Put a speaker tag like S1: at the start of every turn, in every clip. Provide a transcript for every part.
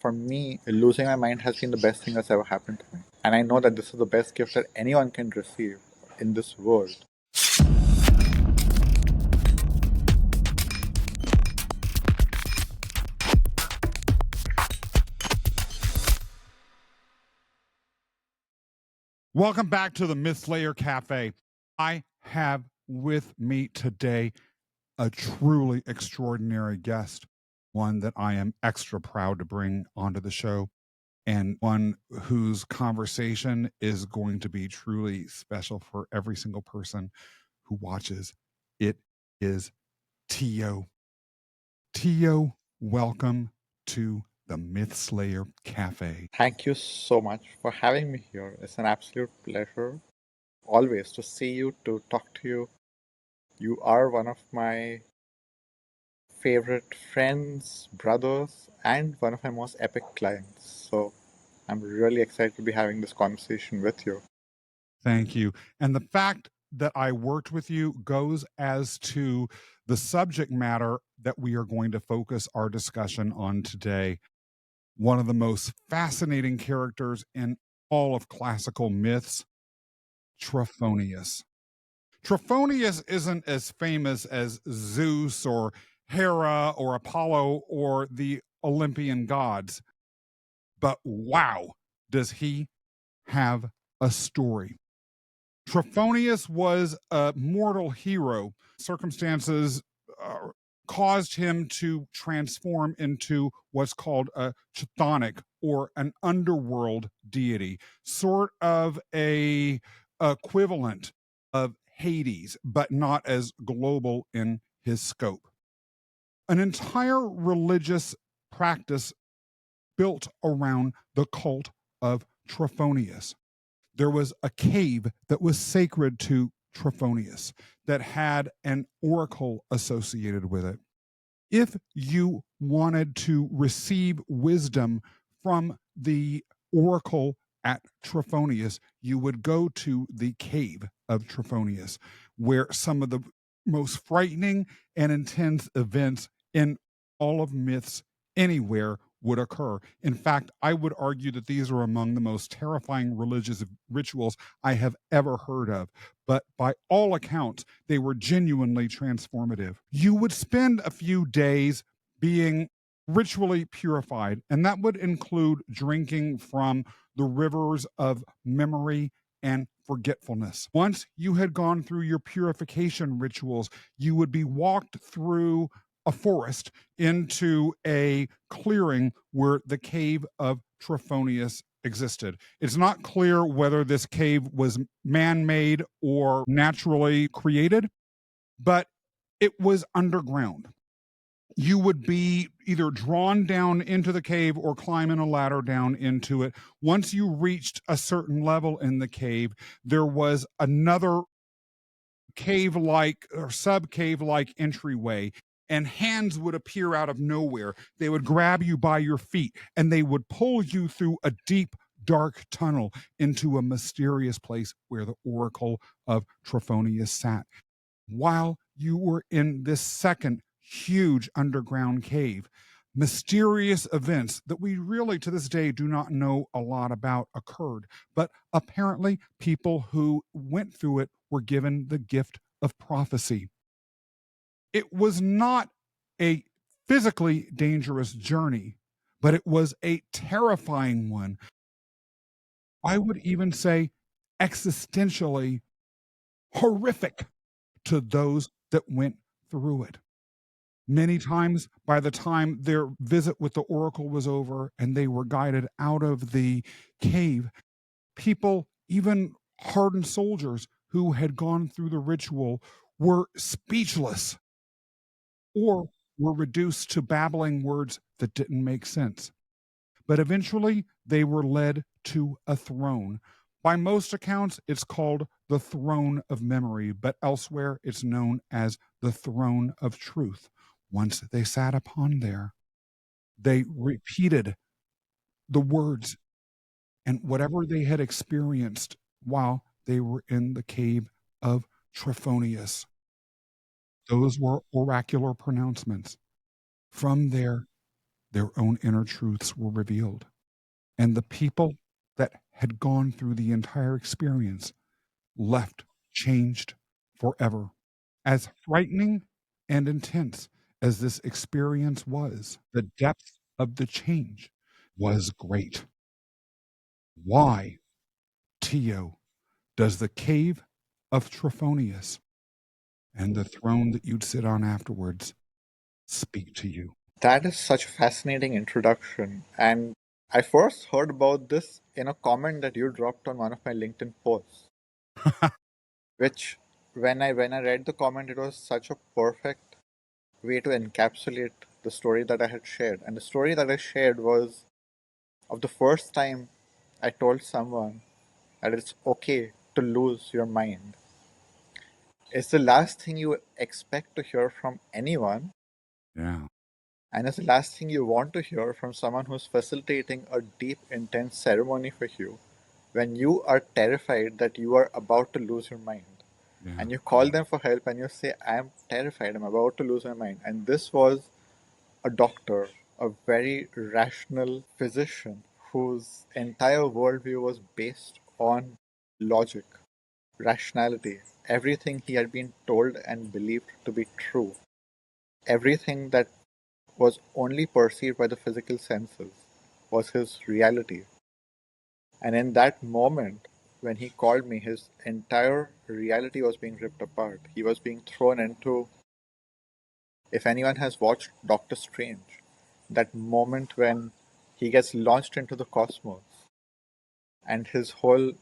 S1: For me, losing my mind has been the best thing that's ever happened to me. And I know that this is the best gift that anyone can receive in this world.
S2: Welcome back to the Myth-Slayer Cafe. I have with me today a truly extraordinary guest, one that I am extra proud to bring onto the show, and one whose conversation is going to be truly special for every single person who watches. It is 𝗘𝗕. 𝗘𝗕, welcome to the Myth-Slayer Cafe.
S1: Thank you so much for having me here. It's an absolute pleasure always to see you, to talk to you. You are one of my favorite friends, brothers, and one of my most epic clients. So I'm really excited to be having this conversation with you.
S2: Thank you. And the fact that I worked with you goes as to the subject matter that we are going to focus our discussion on today. One of the most fascinating characters in all of classical myths, Trophonius. Trophonius isn't as famous as Zeus or Hera or Apollo or the Olympian gods, but wow, does he have a story. Trophonius was a mortal hero. Circumstances caused him to transform into what's called a chthonic, or an underworld deity, sort of a equivalent of Hades, but not as global in his scope. An entire religious practice built around the cult of Trophonius. There was a cave that was sacred to Trophonius that had an oracle associated with it. If you wanted to receive wisdom from the oracle at Trophonius, you would go to the cave of Trophonius, where some of the most frightening and intense events in all of myths anywhere would occur. In fact, I would argue that these are among the most terrifying religious rituals I have ever heard of. But by all accounts, they were genuinely transformative. You would spend a few days being ritually purified, and that would include drinking from the rivers of memory and forgetfulness. Once you had gone through your purification rituals, you would be walked through a forest into a clearing where the cave of Trophonius existed. It's not clear whether this cave was man-made or naturally created, but it was underground. You would be either drawn down into the cave or climb in a ladder down into it. Once you reached a certain level in the cave, there was another cave-like or sub-cave-like entryway, and hands would appear out of nowhere. They would grab you by your feet, and they would pull you through a deep, dark tunnel into a mysterious place where the oracle of Trophonius sat. While you were in this second huge underground cave, mysterious events that we really to this day do not know a lot about occurred, but apparently people who went through it were given the gift of prophecy. It was not a physically dangerous journey, but it was a terrifying one. I would even say existentially horrific to those that went through it. Many times, by the time their visit with the oracle was over and they were guided out of the cave, people, even hardened soldiers who had gone through the ritual, were speechless or were reduced to babbling words that didn't make sense. But eventually, they were led to a throne. By most accounts, it's called the Throne of Memory, but elsewhere it's known as the Throne of Truth. Once they sat upon there, they repeated the words and whatever they had experienced while they were in the cave of Trophonius. Those were oracular pronouncements. From there, their own inner truths were revealed. And the people that had gone through the entire experience left changed forever. As frightening and intense as this experience was, the depth of the change was great. Why, Tio, does the cave of Trophonius and the throne that you'd sit on afterwards speak to you?
S1: That is such a fascinating introduction. And I first heard about this in a comment that you dropped on one of my LinkedIn posts, which when I read the comment, it was such a perfect way to encapsulate the story that I had shared. And the story that I shared was of the first time I told someone that it's okay to lose your mind. It's the last thing you expect to hear from anyone,
S2: Yeah.
S1: and it's the last thing you want to hear from someone who's facilitating a deep, intense ceremony for you when you are terrified that you are about to lose your mind.
S2: Yeah.
S1: And you call them for help and you say, I'm terrified, I'm about to lose my mind. And this was a doctor, a very rational physician whose entire worldview was based on logic, rationality, everything he had been told and believed to be true, everything that was only perceived by the physical senses was his reality. And in that moment, when he called me, his entire reality was being ripped apart. He was being thrown into, if anyone has watched Doctor Strange, that moment when he gets launched into the cosmos and his whole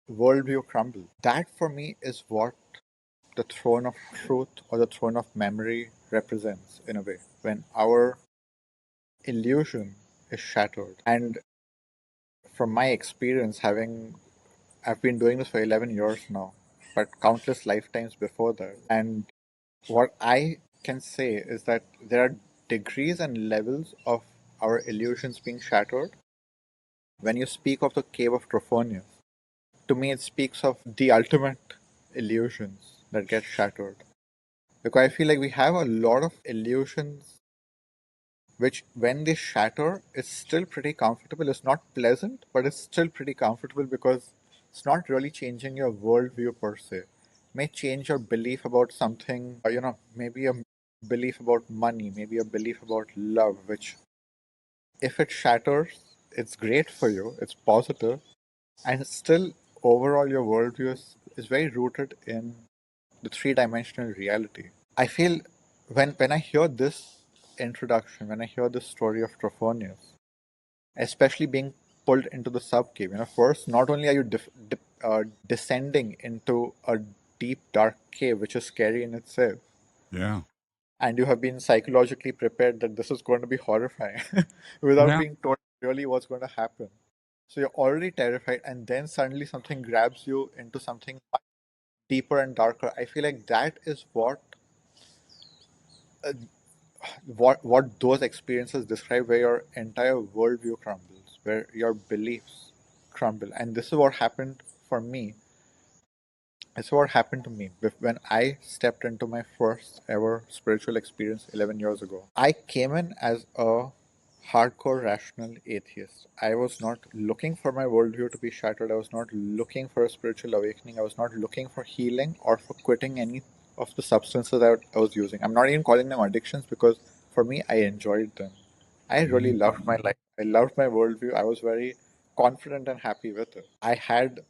S1: worldview crumbles. That for me is what the throne of truth or the throne of memory represents in a way. When our illusion is shattered. And from my experience, I've been doing this for 11 years now, but countless lifetimes before that. And what I can say is that there are degrees and levels of our illusions being shattered. When you speak of the cave of Trophonius, to me it speaks of the ultimate illusions that get shattered. Because I feel like we have a lot of illusions which, when they shatter, is still pretty comfortable. It's not pleasant, but it's still pretty comfortable because it's not really changing your worldview per se. It may change your belief about something, maybe a belief about money, maybe a belief about love, which, if it shatters, it's great for you, it's positive, and still, overall, your worldview is very rooted in the three-dimensional reality. I feel when I hear this introduction, when I hear the story of Trophonius, especially being pulled into the sub-cave, first, not only are you descending into a deep, dark cave, which is scary in itself,
S2: Yeah.
S1: and you have been psychologically prepared that this is going to be horrifying without
S2: Yeah.
S1: being told really what's going to happen. So you're already terrified, and then suddenly something grabs you into something much deeper and darker. I feel like that is what those experiences describe, where your entire worldview crumbles, where your beliefs crumble. And this is what happened for me. It's what happened to me when I stepped into my first ever spiritual experience 11 years ago. I came in as a hardcore rational atheist. I was not looking for my worldview to be shattered. I was not looking for a spiritual awakening. I was not looking for healing or for quitting any of the substances that I was using. I'm not even calling them addictions because for me, I enjoyed them. I really loved my life. I loved my worldview. I was very confident and happy with it. I had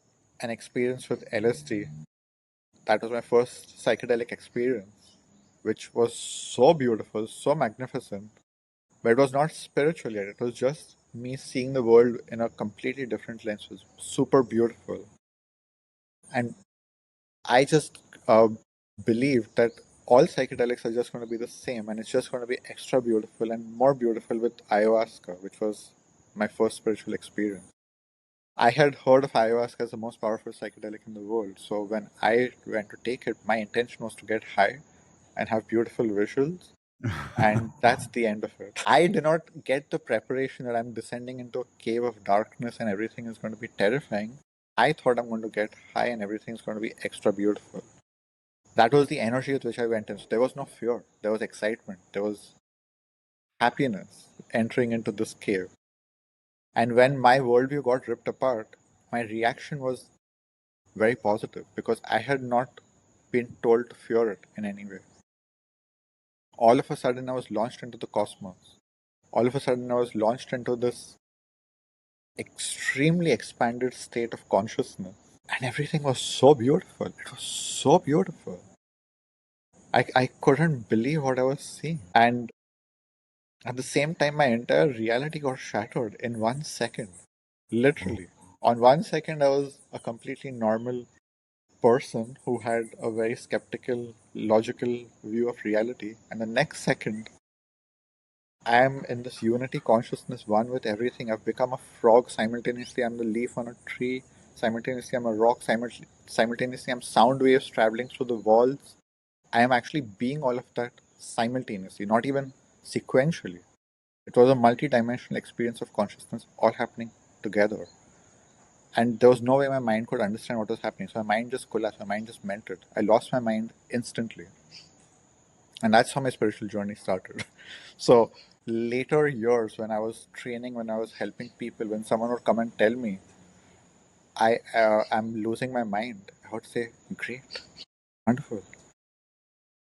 S1: an experience with LSD. That was my first psychedelic experience, which was so beautiful, so magnificent. But it was not spiritual yet. It was just me seeing the world in a completely different lens. It was super beautiful. And I just believed that all psychedelics are just going to be the same, and it's just going to be extra beautiful and more beautiful with ayahuasca, which was my first spiritual experience. I had heard of ayahuasca as the most powerful psychedelic in the world, so when I went to take it, my intention was to get high and have beautiful visuals, and that's the end of it. I did not get the preparation that I'm descending into a cave of darkness and everything is going to be terrifying. I thought I'm going to get high and everything's going to be extra beautiful. That was the energy with which I went in. So there was no fear, there was excitement, there was happiness. entering into this cave. And when my worldview got ripped apart, my reaction was very positive because I had not been told to fear it in any way. All of a sudden, I was launched into the cosmos. All of a sudden, I was launched into this extremely expanded state of consciousness. And everything was so beautiful. It was so beautiful. I couldn't believe what I was seeing. And at the same time, my entire reality got shattered in 1 second. Literally. On 1 second, I was a completely normal person who had a very skeptical, logical view of reality. And the next second, I am in this unity consciousness, one with everything. I've become a frog. Simultaneously, I'm the leaf on a tree. Simultaneously, I'm a rock. Simultaneously, I'm sound waves traveling through the walls. I am actually being all of that simultaneously, not even sequentially. It was a multi-dimensional experience of consciousness all happening together. And there was no way my mind could understand what was happening. So my mind just collapsed. My mind just melted. I lost my mind instantly. And that's how my spiritual journey started. So later years, when I was training, when I was helping people, when someone would come and tell me, I'm losing my mind, I would say, great, wonderful,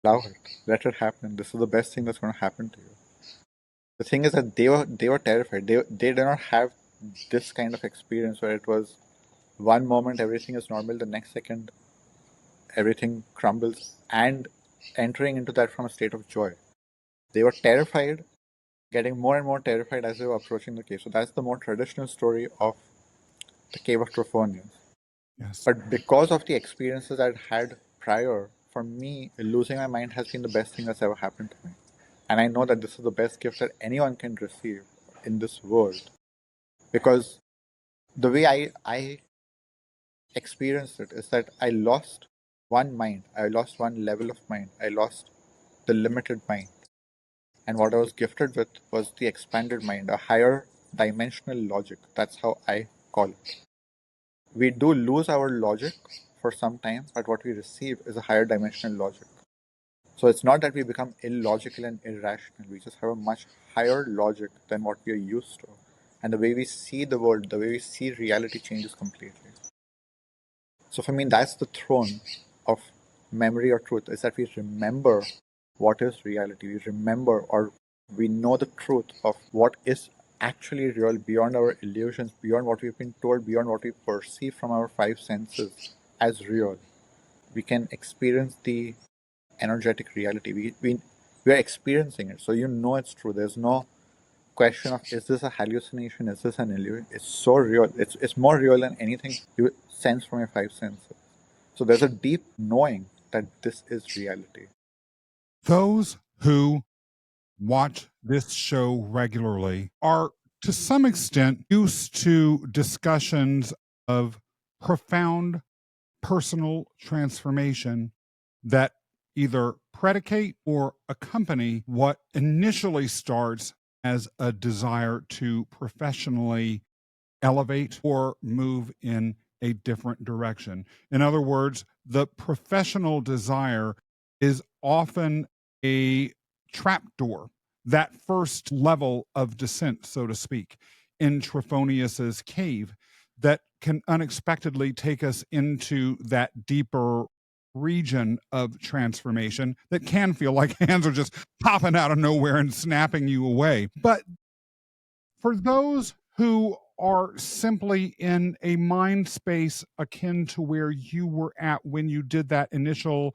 S1: love it, let it happen. This is the best thing that's going to happen to you. The thing is that they were terrified. They did not have this kind of experience where it was one moment everything is normal, the next second everything crumbles, and entering into that from a state of joy. They were terrified, getting more and more terrified as they were approaching the cave. So that's the more traditional story of the cave of Trophonius.
S2: Yes.
S1: But because of the experiences I'd had prior, for me, losing my mind has been the best thing that's ever happened to me. And I know that this is the best gift that anyone can receive in this world. Because the way I experienced it is that I lost one mind. I lost one level of mind. I lost the limited mind. And what I was gifted with was the expanded mind, a higher dimensional logic. That's how I call it. We do lose our logic for some time, but what we receive is a higher dimensional logic. So it's not that we become illogical and irrational. We just have a much higher logic than what we are used to. And the way we see the world, the way we see reality changes completely. So for me, that's the throne of memory or truth, is that we remember what is reality. We remember, or we know the truth of what is actually real beyond our illusions, beyond what we've been told, beyond what we perceive from our 5 senses as real. We can experience the energetic reality. We are experiencing it, so you know it's true. There's no question of, is this a hallucination, is this an illusion? It's so real. It's more real than anything you sense from your 5 senses. So there's a deep knowing that this is reality.
S2: Those who watch this show regularly are to some extent used to discussions of profound personal transformation that either predicate or accompany what initially starts as a desire to professionally elevate or move in a different direction. In other words, the professional desire is often a trapdoor, that first level of descent, so to speak, in Trophonius's cave that can unexpectedly take us into that deeper region of transformation that can feel like hands are just popping out of nowhere and snapping you away. But for those who are simply in a mind space akin to where you were at when you did that initial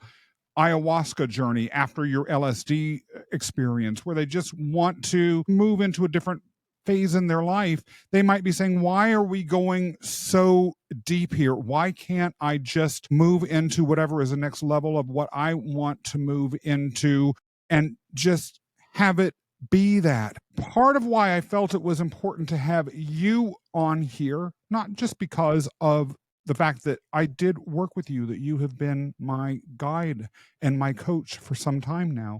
S2: ayahuasca journey after your LSD experience, where they just want to move into a different phase in their life, they might be saying, why are we going so deep here? Why can't I just move into whatever is the next level of what I want to move into and just have it be that? Part of why I felt it was important to have you on here, not just because of the fact that I did work with you, that you have been my guide and my coach for some time now,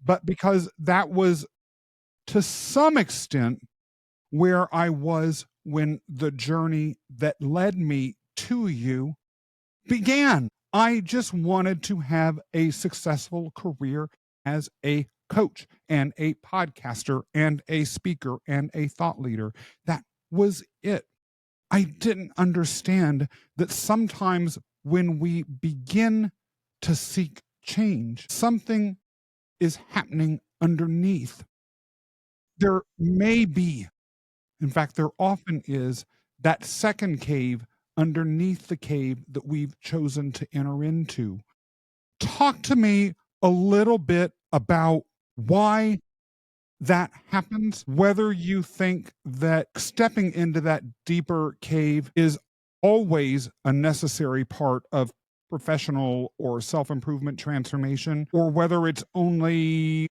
S2: but because that was to some extent where I was when the journey that led me to you began. I just wanted to have a successful career as a coach and a podcaster and a speaker and a thought leader. That was it. I didn't understand that sometimes when we begin to seek change, something is happening underneath. There may be, in fact, there often is, that second cave underneath the cave that we've chosen to enter into. Talk to me a little bit about why that happens, whether you think that stepping into that deeper cave is always a necessary part of professional or self-improvement transformation, or whether it's only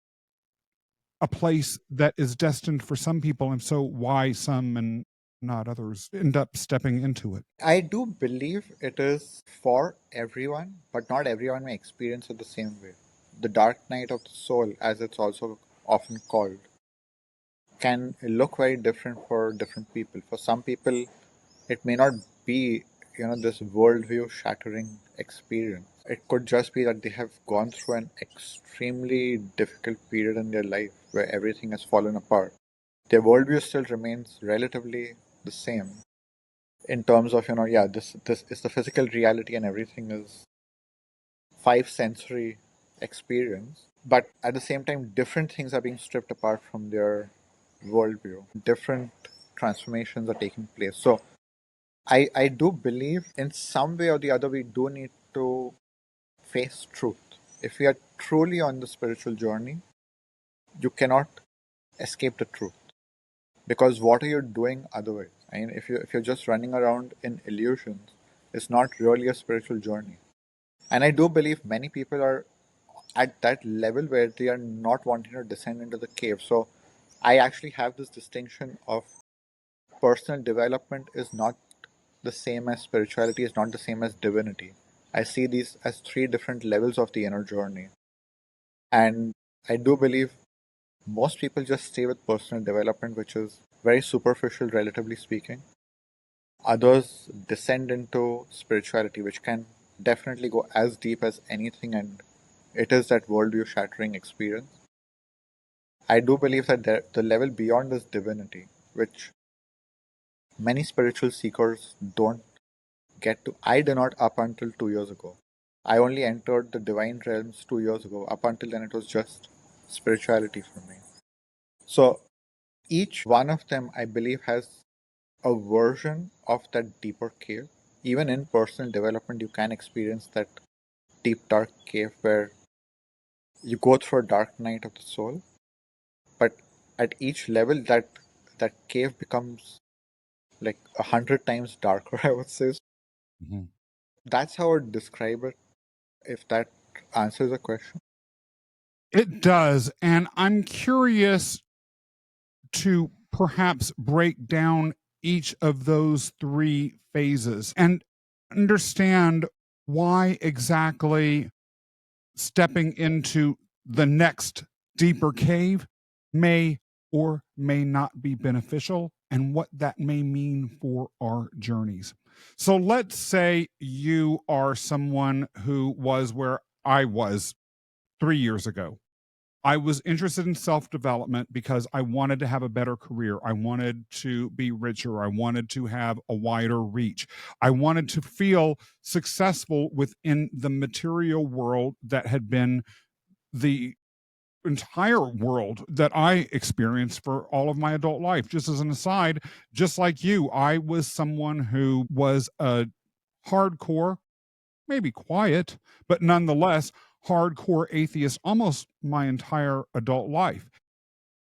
S2: a place that is destined for some people, and so why some and not others end up stepping into it.
S1: I do believe it is for everyone, but not everyone may experience it the same way. The dark night of the soul, as it's also often called, can look very different for different people. For some people, it may not be, this worldview shattering experience. It could just be that they have gone through an extremely difficult period in their life where everything has fallen apart. Their worldview still remains relatively the same in terms of, this is the physical reality and everything is 5 sensory experience. But at the same time, different things are being stripped apart from their worldview. Different transformations are taking place. So I do believe in some way or the other we do need to face truth. If we are truly on the spiritual journey, you cannot escape the truth. Because what are you doing otherwise? I mean, if you're just running around in illusions, it's not really a spiritual journey. And I do believe many people are at that level where they are not wanting to descend into the cave. So I actually have this distinction of personal development is not the same as spirituality, is not the same as divinity. I see these as 3 different levels of the inner journey. And I do believe most people just stay with personal development, which is very superficial, relatively speaking. Others descend into spirituality, which can definitely go as deep as anything, and it is that worldview shattering experience. I do believe that the level beyond is divinity, which many spiritual seekers don't get to. I did not up until 2 years ago. I only entered the divine realms 2 years ago. Up until then, it was just spirituality for me. So each one of them, I believe, has a version of that deeper cave. Even in personal development, you can experience that deep, dark cave where you go through a dark night of the soul. But at each level, that cave becomes like 100 times darker, I would say.
S2: Mm-hmm.
S1: That's how I would describe it, if that answers the question.
S2: It does. And I'm curious to perhaps break down each of those 3 phases and understand why exactly stepping into the next deeper cave may or may not be beneficial and what that may mean for our journeys. So let's say you are someone who was where I was 3 years ago. I was interested in self-development because I wanted to have a better career. I wanted to be richer. I wanted to have a wider reach. I wanted to feel successful within the material world that had been the entire world that I experienced for all of my adult life. Just as an aside, just like you, I was someone who was a hardcore, maybe quiet, but nonetheless hardcore atheist almost my entire adult life.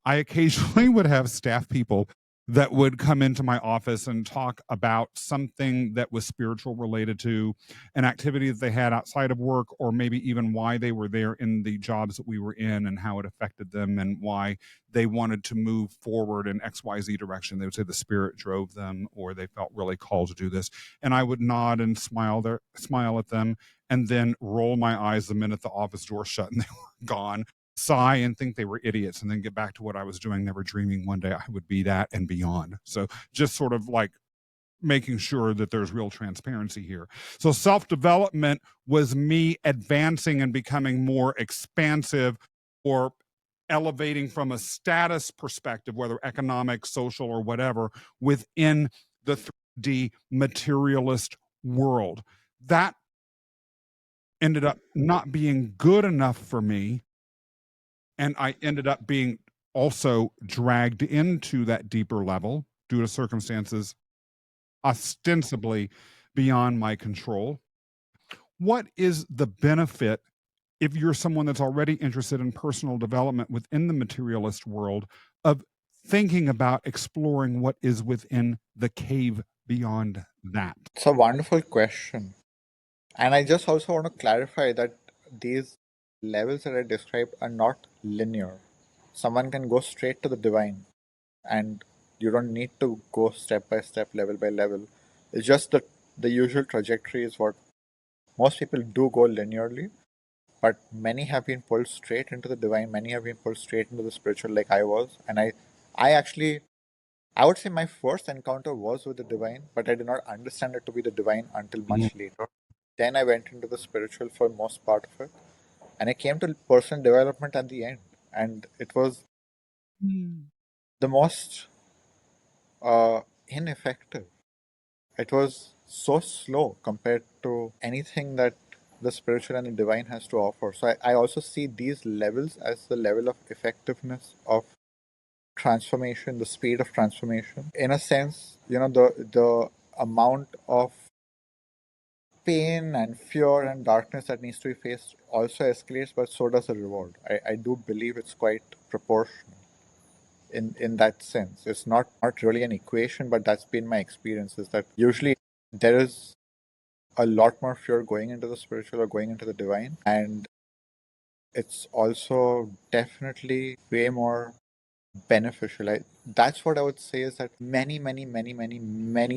S2: I occasionally would have staff people that would come into my office and talk about something that was spiritual related to an activity that they had outside of work, or maybe even why they were there in the jobs that we were in and how it affected them and why they wanted to move forward in XYZ direction. They would say the spirit drove them or they felt really called to do this. And I would nod and smile at them and then roll my eyes the minute the office door shut and they were gone, sigh and think they were idiots, and then get back to what I was doing, never dreaming one day I would be that and beyond. So just sort of like making sure that there's real transparency here. So self-development was me advancing and becoming more expansive or elevating from a status perspective, whether economic, social, or whatever, within the 3D materialist world. That ended up not being good enough for me. And I ended up being also dragged into that deeper level due to circumstances ostensibly beyond my control. What is the benefit if you're someone that's already interested in personal development within the materialist world of thinking about exploring what is within the cave beyond that?
S1: It's a wonderful question. And I just also want to clarify that these levels that I described are not linear. Someone can go straight to the divine, and you don't need to go step by step, level by level. It's just that the usual trajectory is what most people do go linearly, but many have been pulled straight into the divine, many have been pulled straight into the spiritual, like I was. And I would say my first encounter was with the divine, but I did not understand it to be the divine until much later. Then I went into the spiritual for most part of it, and I came to personal development at the end, and it was the most ineffective. It was so slow compared to anything that the spiritual and the divine has to offer. So I also see these levels as the level of effectiveness of transformation, the speed of transformation. In a sense, the amount of pain and fear and darkness that needs to be faced also escalates, but so does the reward. I do believe it's quite proportional in that sense. It's not really an equation, but that's been my experience, is that usually there is a lot more fear going into the spiritual or going into the divine, and it's also definitely way more beneficial. That's what I would say, is that many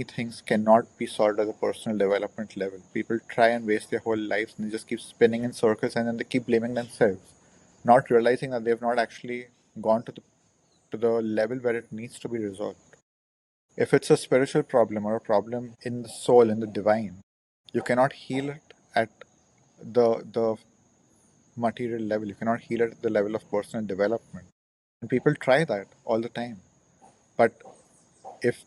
S1: things cannot be solved at the personal development level. People try and waste their whole lives and they just keep spinning in circles, and then they keep blaming themselves, not realizing that they've not actually gone to the level where it needs to be resolved. If it's a spiritual problem or a problem in the soul, in the divine, you cannot heal it at the material level. You cannot heal it at the level of personal development. And people try that all the time. But if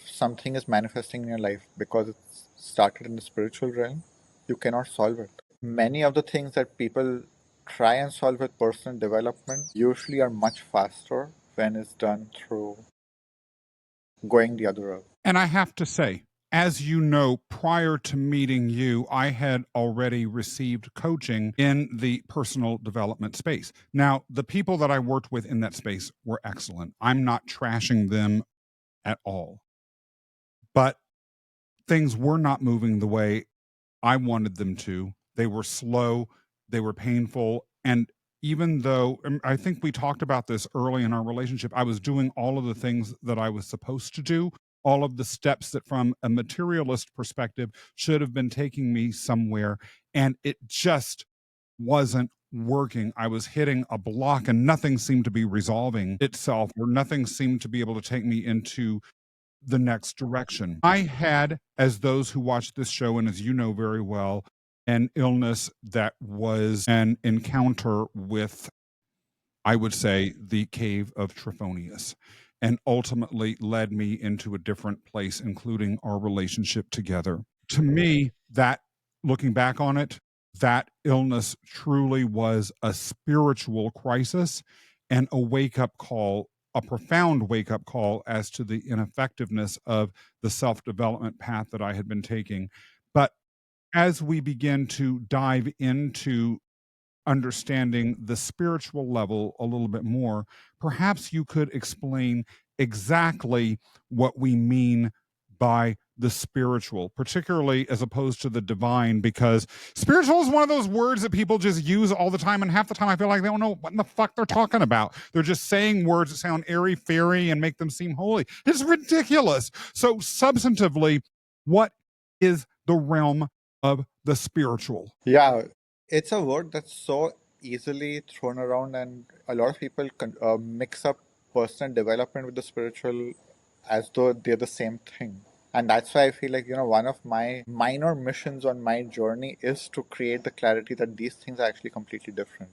S1: something is manifesting in your life because it's started in the spiritual realm, you cannot solve it. Many of the things that people try and solve with personal development usually are much faster when it's done through going the other route.
S2: And I have to say, as you know, prior to meeting you, I had already received coaching in the personal development space. Now, the people that I worked with in that space were excellent. I'm not trashing them at all. But things were not moving the way I wanted them to. They were slow, they were painful. And even though I think we talked about this early in our relationship, I was doing all of the things that I was supposed to do, all of the steps that from a materialist perspective should have been taking me somewhere. And it just wasn't working. I was hitting a block and nothing seemed to be resolving itself, or nothing seemed to be able to take me into the next direction. I had, as those who watch this show, and as you know very well, an illness that was an encounter with, I would say, the cave of Trophonius, and ultimately led me into a different place, including our relationship together. To me, that, looking back on it, that illness truly was a spiritual crisis and a wake-up call, a profound wake-up call as to the ineffectiveness of the self-development path that I had been taking. But as we begin to dive into understanding the spiritual level a little bit more, perhaps you could explain exactly what we mean by the spiritual, particularly as opposed to the divine, because spiritual is one of those words that people just use all the time, and half the time I feel like they don't know what in the fuck they're talking about. They're just saying words that sound airy fairy and make them seem holy. It's ridiculous. So substantively, what is the realm of the spiritual?
S1: Yeah, it's a word that's so easily thrown around, and a lot of people mix up personal development with the spiritual as though they're the same thing. And that's why I feel like, one of my minor missions on my journey is to create the clarity that these things are actually completely different.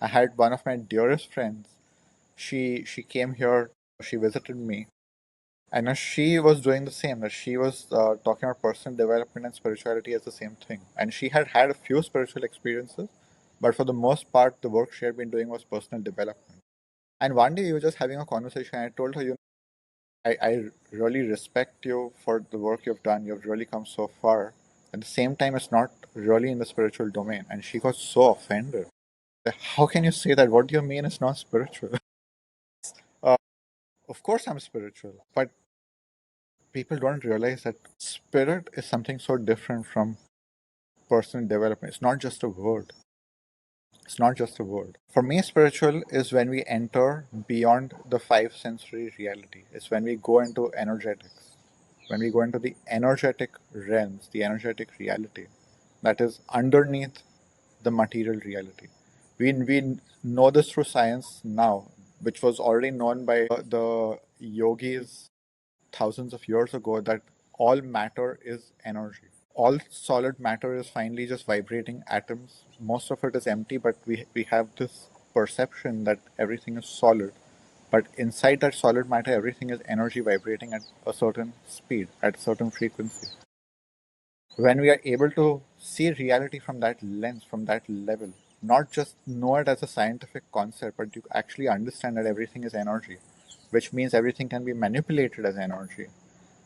S1: I had one of my dearest friends. She came here, she visited me, and she was doing the same. That she was talking about personal development and spirituality as the same thing. And she had had a few spiritual experiences, but for the most part, the work she had been doing was personal development. And one day we were just having a conversation, and I told her, I really respect you for the work you've done. You've really come so far. At the same time, it's not really in the spiritual domain. And she got so offended. Like, how can you say that? What do you mean it's not spiritual? uh, of course, I'm spiritual, but people don't realize that spirit is something so different from personal development. It's not just a word. It's not just a word. For me, spiritual is when we enter beyond the five sensory reality. It's when we go into energetics. When we go into the energetic realms, the energetic reality that is underneath the material reality. We know this through science now, which was already known by the yogis thousands of years ago, that all matter is energy. All solid matter is finally just vibrating atoms. Most of it is empty, but we have this perception that everything is solid. But inside that solid matter, everything is energy vibrating at a certain speed, at a certain frequency. When we are able to see reality from that lens, from that level, not just know it as a scientific concept, but you actually understand that everything is energy, which means everything can be manipulated as energy,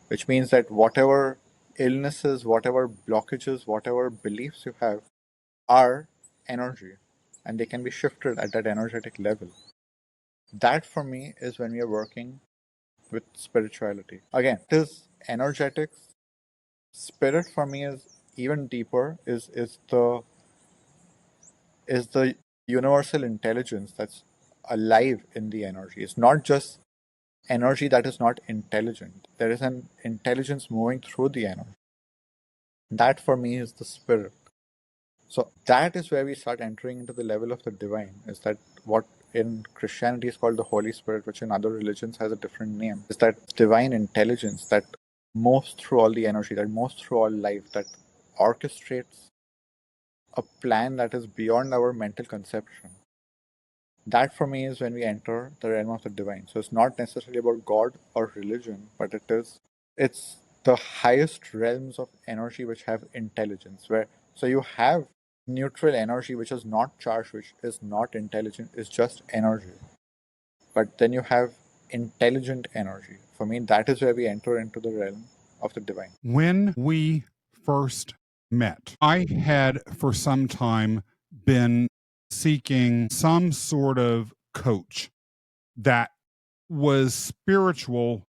S1: which means that whatever illnesses, whatever blockages, whatever beliefs you have are energy, and they can be shifted at that energetic level. That for me is when we are working with spirituality. Again, it is energetics. Spirit for me is even deeper, is the universal intelligence that's alive in the energy. It's not just energy that is not intelligent. There is an intelligence moving through the energy. That for me is the spirit. So that is where we start entering into the level of the divine. Is that what in Christianity is called the Holy Spirit, which in other religions has a different name. Is that divine intelligence that moves through all the energy, that moves through all life, that orchestrates a plan that is beyond our mental conception. That for me is when we enter the realm of the divine. So it's not necessarily about God or religion, but it's the highest realms of energy which have intelligence. So you have neutral energy which is not charged, which is not intelligent, is just energy. But then you have intelligent energy. For me, that is where we enter into the realm of the divine.
S2: When we first met, I had for some time been seeking some sort of coach that was spiritual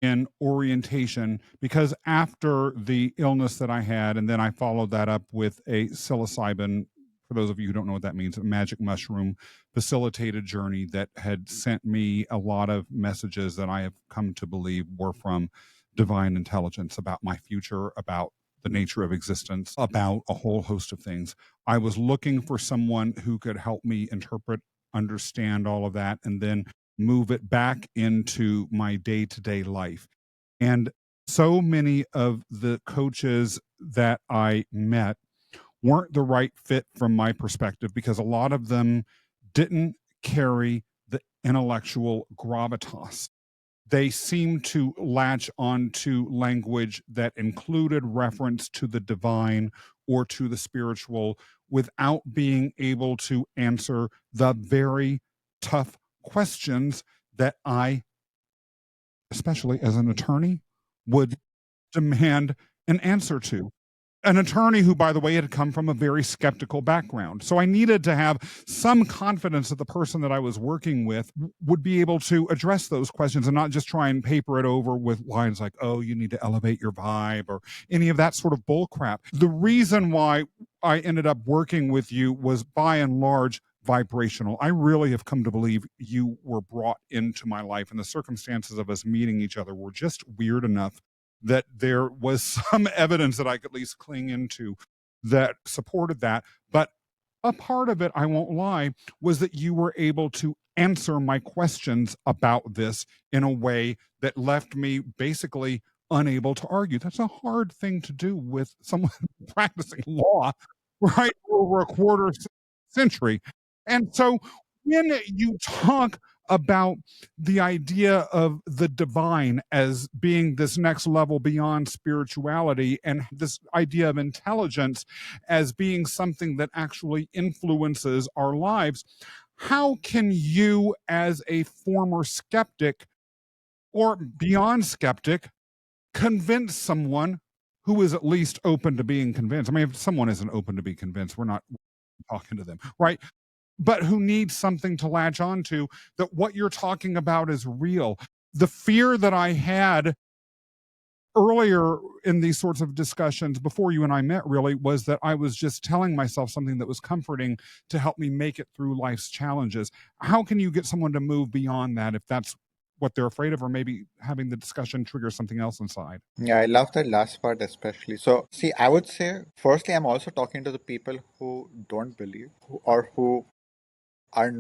S2: in orientation, because after the illness that I had, and then I followed that up with a psilocybin, for those of you who don't know what that means, a magic mushroom facilitated journey that had sent me a lot of messages that I have come to believe were from divine intelligence about my future, about the nature of existence, about a whole host of things. I was looking for someone who could help me interpret, understand all of that, and then move it back into my day-to-day life. And so many of the coaches that I met weren't the right fit from my perspective, because a lot of them didn't carry the intellectual gravitas. They seemed to latch onto language that included reference to the divine or to the spiritual without being able to answer the very tough questions that I, especially as an attorney, would demand an answer to. An attorney who, by the way, had come from a very skeptical background. So I needed to have some confidence that the person that I was working with would be able to address those questions and not just try and paper it over with lines like, oh, you need to elevate your vibe, or any of that sort of bull crap. The reason why I ended up working with you was by and large vibrational. I really have come to believe you were brought into my life, and the circumstances of us meeting each other were just weird enough that there was some evidence that I could at least cling into that supported that. But a part of it, I won't lie, was that you were able to answer my questions about this in a way that left me basically unable to argue. That's a hard thing to do with someone practicing law, right, over a quarter century. And so when you talk about the idea of the divine as being this next level beyond spirituality, and this idea of intelligence as being something that actually influences our lives, how can you, as a former skeptic or beyond skeptic, convince someone who is at least open to being convinced? I mean, if someone isn't open to be convinced, we're not talking to them, right? But who needs something to latch onto, that what you're talking about is real. The fear that I had earlier in these sorts of discussions before you and I met really was that I was just telling myself something that was comforting to help me make it through life's challenges. How can you get someone to move beyond that if that's what they're afraid of, or maybe having the discussion trigger something else inside?
S1: Yeah, I love that last part especially. So, see, I would say, firstly, I'm also talking to the people who don't believe or who are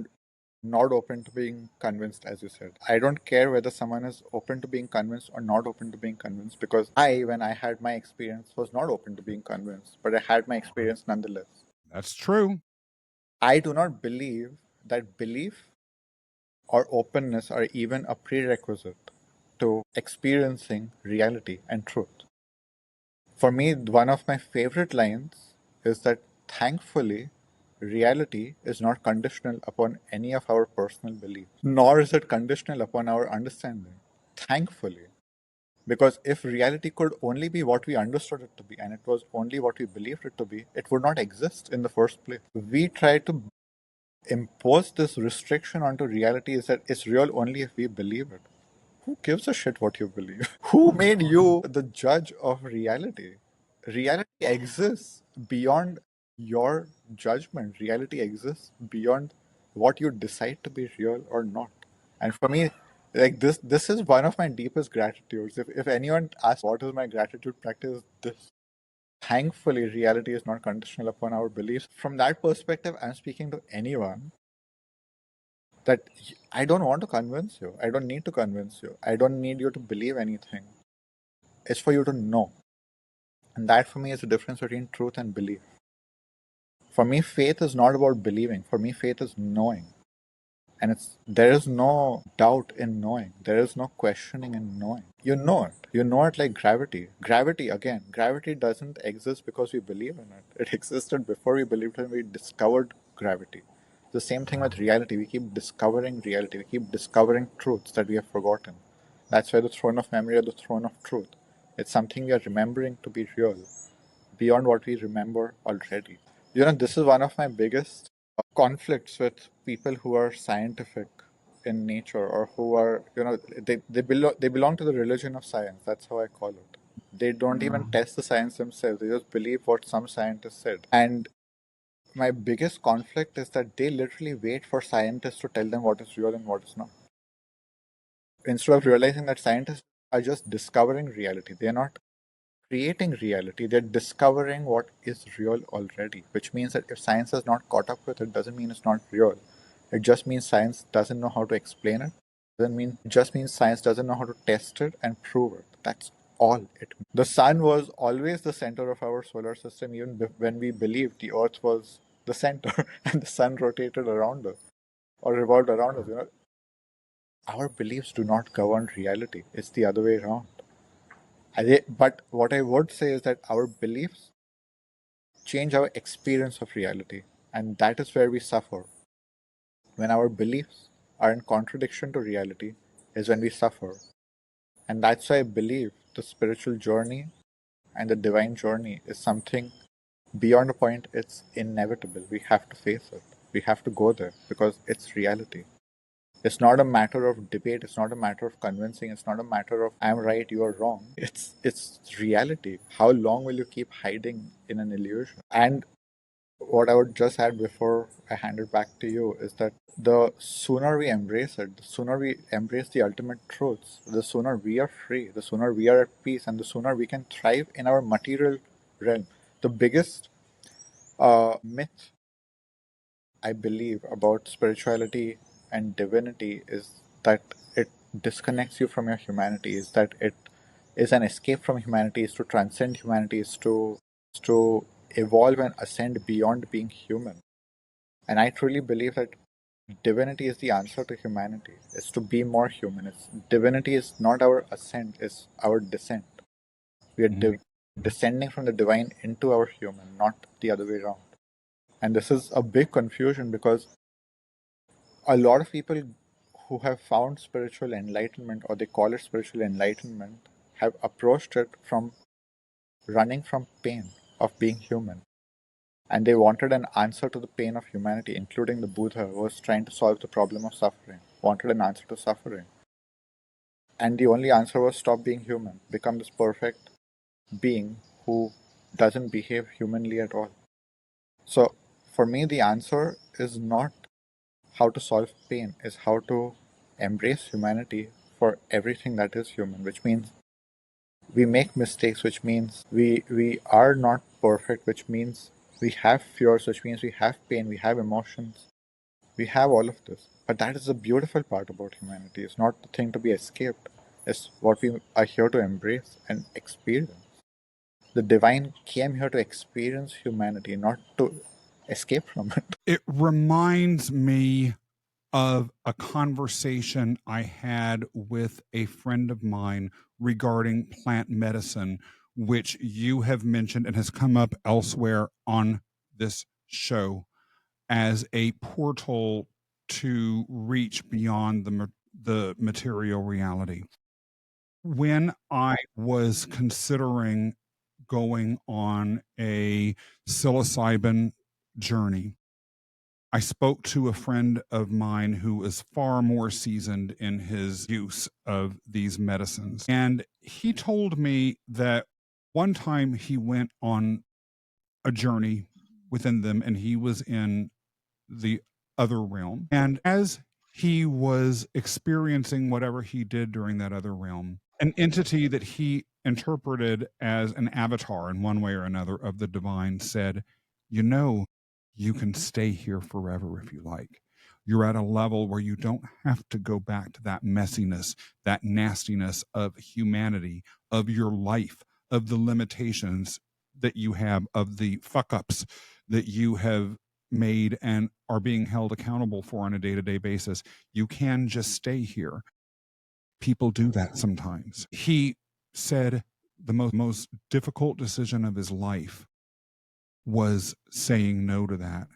S1: not open to being convinced, as you said. I don't care whether someone is open to being convinced or not open to being convinced, because when I had my experience, was not open to being convinced, but I had my experience nonetheless.
S2: That's true.
S1: I do not believe that belief or openness are even a prerequisite to experiencing reality and truth. For me, one of my favorite lines is that thankfully, reality is not conditional upon any of our personal beliefs, nor is it conditional upon our understanding. Thankfully. Because if reality could only be what we understood it to be, and it was only what we believed it to be, it would not exist in the first place. We try to impose this restriction onto reality, is that it's real only if we believe it. Who gives a shit what you believe? Who made you the judge of reality? Reality exists beyond your judgment. Reality exists beyond what you decide to be real or not. And for me, like this is one of my deepest gratitudes. If anyone asks what is my gratitude practice, this. Thankfully, reality is not conditional upon our beliefs. From that perspective, I'm speaking to anyone that I don't want to convince you. I don't need to convince you. I don't need you to believe anything. It's for you to know. And that for me is the difference between truth and belief. For me, faith is not about believing. For me, faith is knowing. And there is no doubt in knowing. There is no questioning in knowing. You know it. You know it like gravity. Gravity doesn't exist because we believe in it. It existed before we believed in it. We discovered gravity. The same thing with reality. We keep discovering reality. We keep discovering truths that we have forgotten. That's why the throne of memory or the throne of truth. It's something we are remembering to be real, beyond what we remember already. This is one of my biggest conflicts with people who are scientific in nature, or who are, they belong to the religion of science. That's how I call it. They don't even test the science themselves. They just believe what some scientist said. And my biggest conflict is that they literally wait for scientists to tell them what is real and what is not. Instead of realizing that scientists are just discovering reality, they are not creating reality, they're discovering what is real already, which means that if science has not caught up with it, doesn't mean it's not real. It just means science doesn't know how to explain it. It just means science doesn't know how to test it and prove it. That's all it means. The sun was always the center of our solar system, even when we believed the earth was the center and the sun rotated around us or revolved around us. Our beliefs do not govern reality. It's the other way around. But what I would say is that our beliefs change our experience of reality, and that is where we suffer. When our beliefs are in contradiction to reality is when we suffer. And that's why I believe the spiritual journey and the divine journey is something beyond a point. It's inevitable. We have to face it. We have to go there because it's reality. It's not a matter of debate. It's not a matter of convincing. It's not a matter of I'm right, you are wrong. It's reality. How long will you keep hiding in an illusion? And what I would just add before I hand it back to you is that the sooner we embrace it, the sooner we embrace the ultimate truths, the sooner we are free, the sooner we are at peace, and the sooner we can thrive in our material realm. The biggest myth I believe about spirituality and divinity is that it disconnects you from your humanity, is that it is an escape from humanity, is to transcend humanity, is to evolve and ascend beyond being human. And I truly believe that divinity is the answer to humanity. It's to be more human. Divinity is not our ascent, it's our descent. We are descending from the divine into our human, not the other way around. And this is a big confusion because a lot of people who have found spiritual enlightenment, or they call it spiritual enlightenment, have approached it from running from pain of being human. And they wanted an answer to the pain of humanity, including the Buddha, who was trying to solve the problem of suffering, wanted an answer to suffering. And the only answer was stop being human, become this perfect being who doesn't behave humanly at all. So for me, the answer is not how to solve pain, is how to embrace humanity for everything that is human, which means we make mistakes, which means we are not perfect, which means we have fears, which means we have pain, we have emotions, we have all of this. But that is the beautiful part about humanity. It's not the thing to be escaped. It's what we are here to embrace and experience. The divine came here to experience humanity, not to escape from it.
S2: It reminds me of a conversation I had with a friend of mine regarding plant medicine, which you have mentioned and has come up elsewhere on this show as a portal to reach beyond the material reality. When I was considering going on a psilocybin journey, I spoke to a friend of mine who is far more seasoned in his use of these medicines. And he told me that one time he went on a journey within them and he was in the other realm. And as he was experiencing whatever he did during that other realm, an entity that he interpreted as an avatar in one way or another of the divine said, you know, you can stay here forever if you like. You're at a level where you don't have to go back to that messiness, that nastiness of humanity, of your life, of the limitations that you have, of the fuck ups that you have made and are being held accountable for on a day-to-day basis. You can just stay here. People do that sometimes. He said the most difficult decision of his life was saying no to that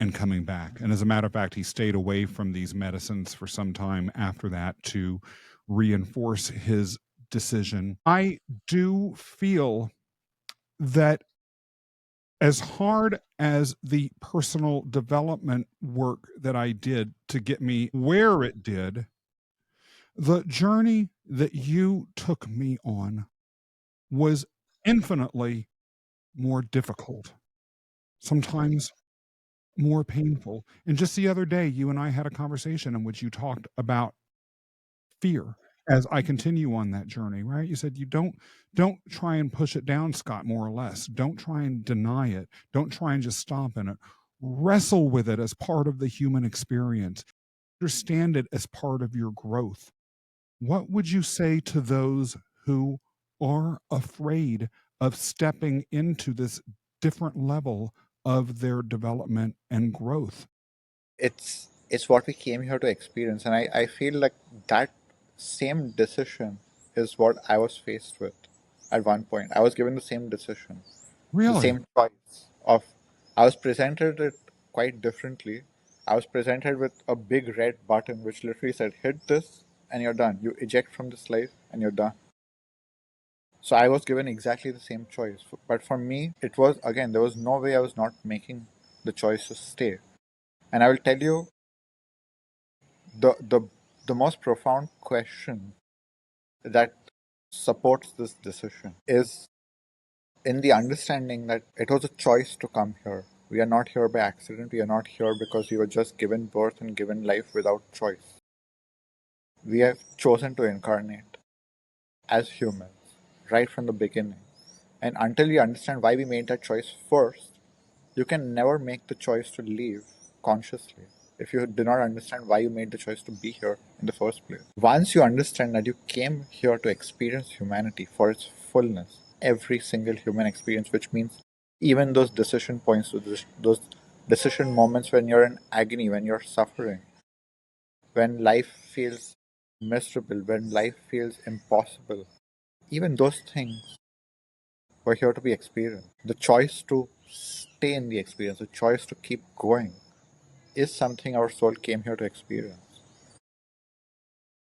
S2: and coming back. And as a matter of fact, he stayed away from these medicines for some time after that to reinforce his decision. I do feel that as hard as the personal development work that I did to get me where it did, the journey that you took me on was infinitely more difficult, sometimes more painful. And just the other day, you and I had a conversation in which you talked about fear as I continue on that journey, right? You said, you don't try and push it down, Scott, more or less. Don't try and deny it. Don't try and just stop in it. Wrestle with it as part of the human experience. Understand it as part of your growth. What would you say to those who are afraid of stepping into this different level of their development and growth?
S1: It's what we came here to experience. And I feel like that same decision is what I was faced with at one point. I was given the same decision.
S2: Really?
S1: The same choice of, I was presented it quite differently. I was presented with a big red button which literally said, hit this and you're done. You eject from this life and you're done. So I was given exactly the same choice. But for me, it was, again, there was no way I was not making the choice to stay. And I will tell you, the most profound question that supports this decision is in the understanding that it was a choice to come here. We are not here by accident. We are not here because we were just given birth and given life without choice. We have chosen to incarnate as humans right from the beginning. And until we understand why we made that choice first, you can never make the choice to leave consciously if you do not understand why you made the choice to be here in the first place. Once you understand that you came here to experience humanity for its fullness, every single human experience, which means even those decision points, those decision moments when you're in agony, when you're suffering, when life feels miserable, when life feels impossible. Even those things were here to be experienced. The choice to stay in the experience, the choice to keep going, is something our soul came here to experience.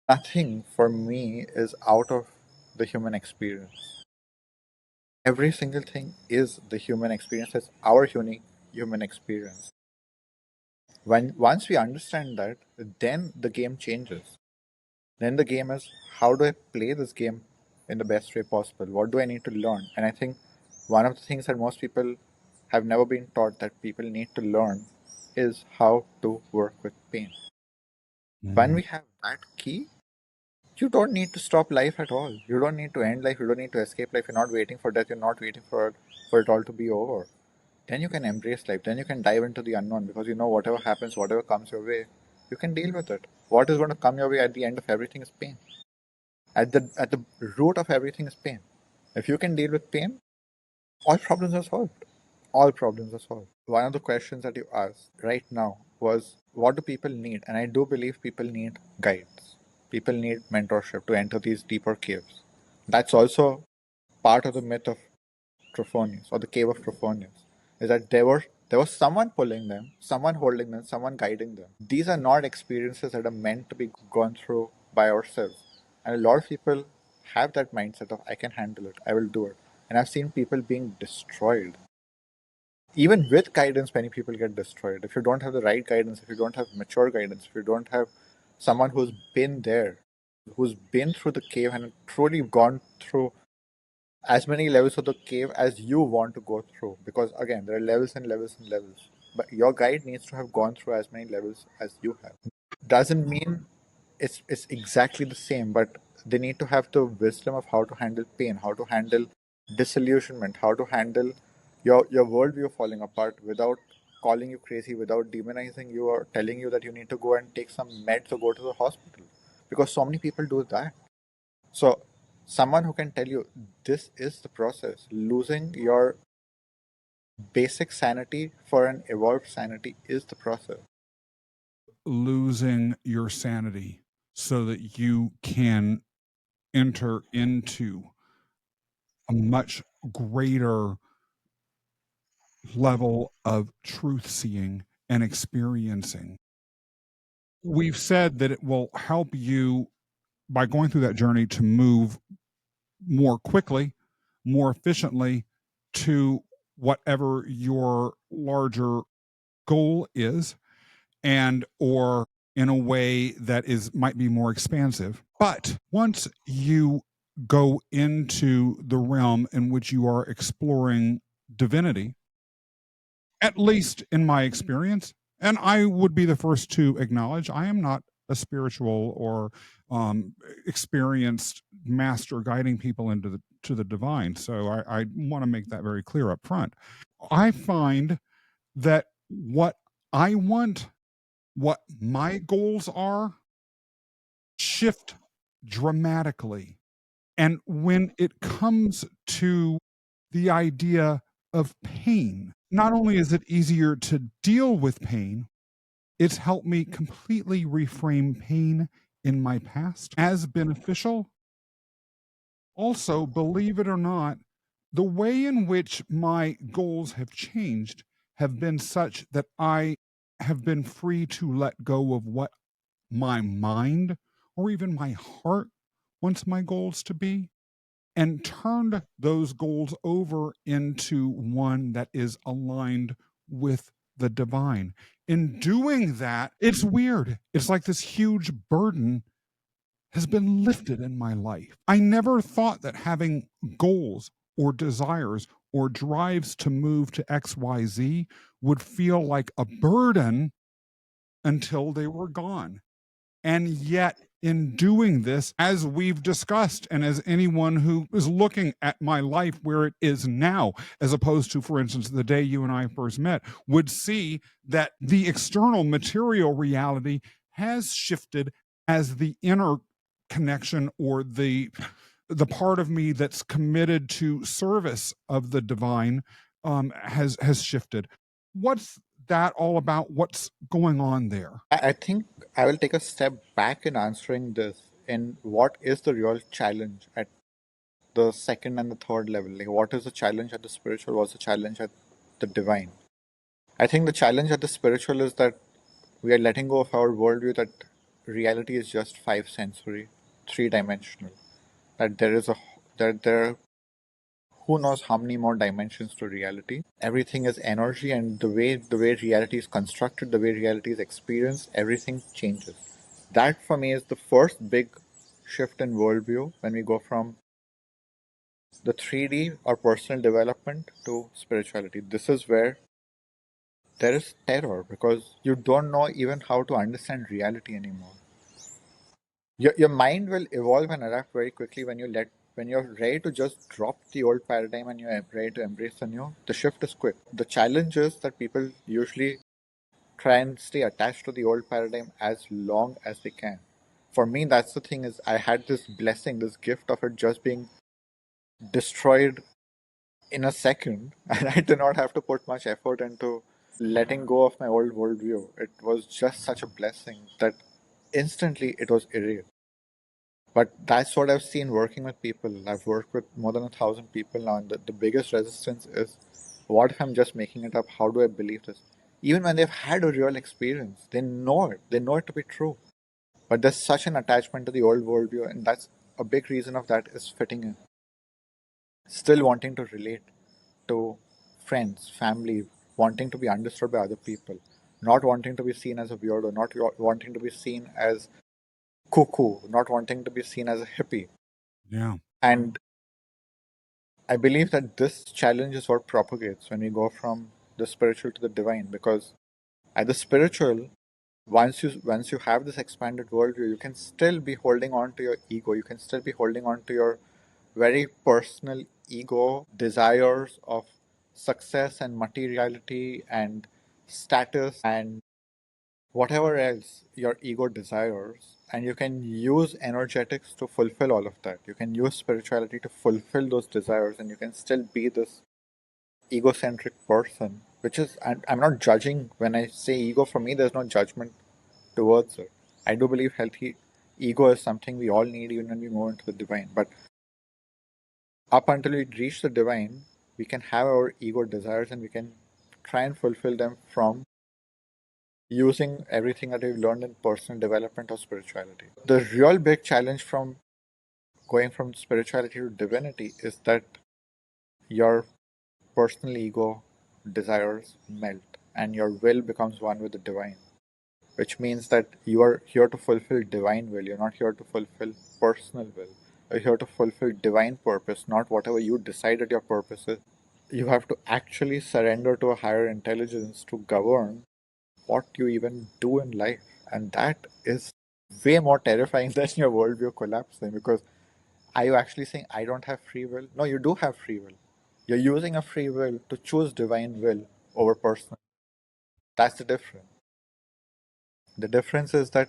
S1: Nothing for me is out of the human experience. Every single thing is the human experience, it's our unique human experience. Once we understand that, then the game changes. Then the game is, how do I play this game in the best way possible? What do I need to learn? And I think one of the things that most people have never been taught that people need to learn is how to work with pain. When we have that key, you don't need to stop life at all. You don't need to end life. You don't need to escape life. You're not waiting for death. You're not waiting for it all to be over. Then you can embrace life. Then you can dive into the unknown, because you know whatever happens, whatever comes your way, you can deal with it. What is going to come your way at the end of everything is pain. At the root of everything is pain. If you can deal with pain, all problems are solved. All problems are solved. One of the questions that you asked right now was, what do people need? And I do believe people need guides. People need mentorship to enter these deeper caves. That's also part of the myth of Trophonius, or the cave of Trophonius, is that there was someone pulling them, someone holding them, someone guiding them. These are not experiences that are meant to be gone through by ourselves. And a lot of people have that mindset of, I can handle it, I will do it. And I've seen people being destroyed. Even with guidance, many people get destroyed. If you don't have the right guidance, if you don't have mature guidance, if you don't have someone who's been there, who's been through the cave and truly gone through as many levels of the cave as you want to go through, because again, there are levels and levels and levels, but your guide needs to have gone through as many levels as you have. Doesn't mean it's exactly the same, but they need to have the wisdom of how to handle pain, how to handle disillusionment, how to handle your worldview falling apart without calling you crazy, without demonizing you or telling you that you need to go and take some meds or go to the hospital, because so many people do that. So someone who can tell you this is the process, losing your basic sanity for an evolved sanity is the process.
S2: Losing your sanity so that you can enter into a much greater level of truth seeing and experiencing. We've said that it will help you by going through that journey to move more quickly, more efficiently to whatever your larger goal is, and or in a way that might be more expansive. But once you go into the realm in which you are exploring divinity, at least in my experience, and I would be the first to acknowledge I am not a spiritual or experienced master guiding people into the divine. So I want to make that very clear up front. I find that what I want, what my goals are, shift dramatically. And when it comes to the idea of pain, not only is it easier to deal with pain, it's helped me completely reframe pain in my past as beneficial. Also, believe it or not, the way in which my goals have changed have been such that I have been free to let go of what my mind or even my heart wants my goals to be, and turned those goals over into one that is aligned with the divine. In doing that, it's weird. It's like this huge burden has been lifted in my life. I never thought that having goals or desires or drives to move to XYZ would feel like a burden until they were gone. And yet, in doing this, as we've discussed, and as anyone who is looking at my life where it is now, as opposed to, for instance, the day you and I first met, would see that the external material reality has shifted as the inner connection, or the part of me that's committed to service of the divine has shifted. What's that all about? What's going on there?
S1: I think I will take a step back in answering this in what is the real challenge at the second and the third level. Like, what is the challenge at the spiritual? What's the challenge at the divine? I think the challenge at the spiritual is that we are letting go of our worldview that reality is just five sensory, three-dimensional. That there who knows how many more dimensions to reality. Everything is energy, and the way reality is constructed, the way reality is experienced, everything changes. That for me is the first big shift in worldview when we go from the 3D or personal development to spirituality. This is where there is terror because you don't know even how to understand reality anymore. Your mind will evolve and adapt very quickly when you're ready to just drop the old paradigm and you're ready to embrace the new. The shift is quick. The challenge is that people usually try and stay attached to the old paradigm as long as they can. For me, that's the thing, is I had this blessing, this gift of it just being destroyed in a second, and I did not have to put much effort into letting go of my old worldview. It was just such a blessing that instantly it was erased. But that's what I've seen working with people. I've worked with more than 1,000 people now, and the biggest resistance is, what if I'm just making it up? How do I believe this? Even when they've had a real experience, they know it. They know it to be true. But there's such an attachment to the old worldview, and that's a big reason of that is fitting in. Still wanting to relate to friends, family, wanting to be understood by other people, not wanting to be seen as a weirdo, not wanting to be seen as cuckoo, not wanting to be seen as a hippie.
S2: Yeah.
S1: And I believe that this challenge is what propagates when we go from the spiritual to the divine, because at the spiritual, once you have this expanded worldview, you can still be holding on to your ego. You can still be holding on to your very personal ego desires of success and materiality and status and whatever else your ego desires, and you can use energetics to fulfill all of that. You can use spirituality to fulfill those desires, and you can still be this egocentric person, which is, I'm not judging when I say ego. For me, there's no judgment towards it. I do believe healthy ego is something we all need even when we move into the divine. But up until we reach the divine, we can have our ego desires and we can try and fulfill them from using everything that we've learned in personal development or spirituality. The real big challenge from going from spirituality to divinity is that your personal ego desires melt and your will becomes one with the divine, which means that you are here to fulfill divine will. You're not here to fulfill personal will. You're here to fulfill divine purpose, not whatever you decided your purpose is. You have to actually surrender to a higher intelligence to govern what you even do in life. And that is way more terrifying than your worldview collapsing, because are you actually saying, I don't have free will? No, you do have free will. You're using a free will to choose divine will over personal. That's the difference. The difference is that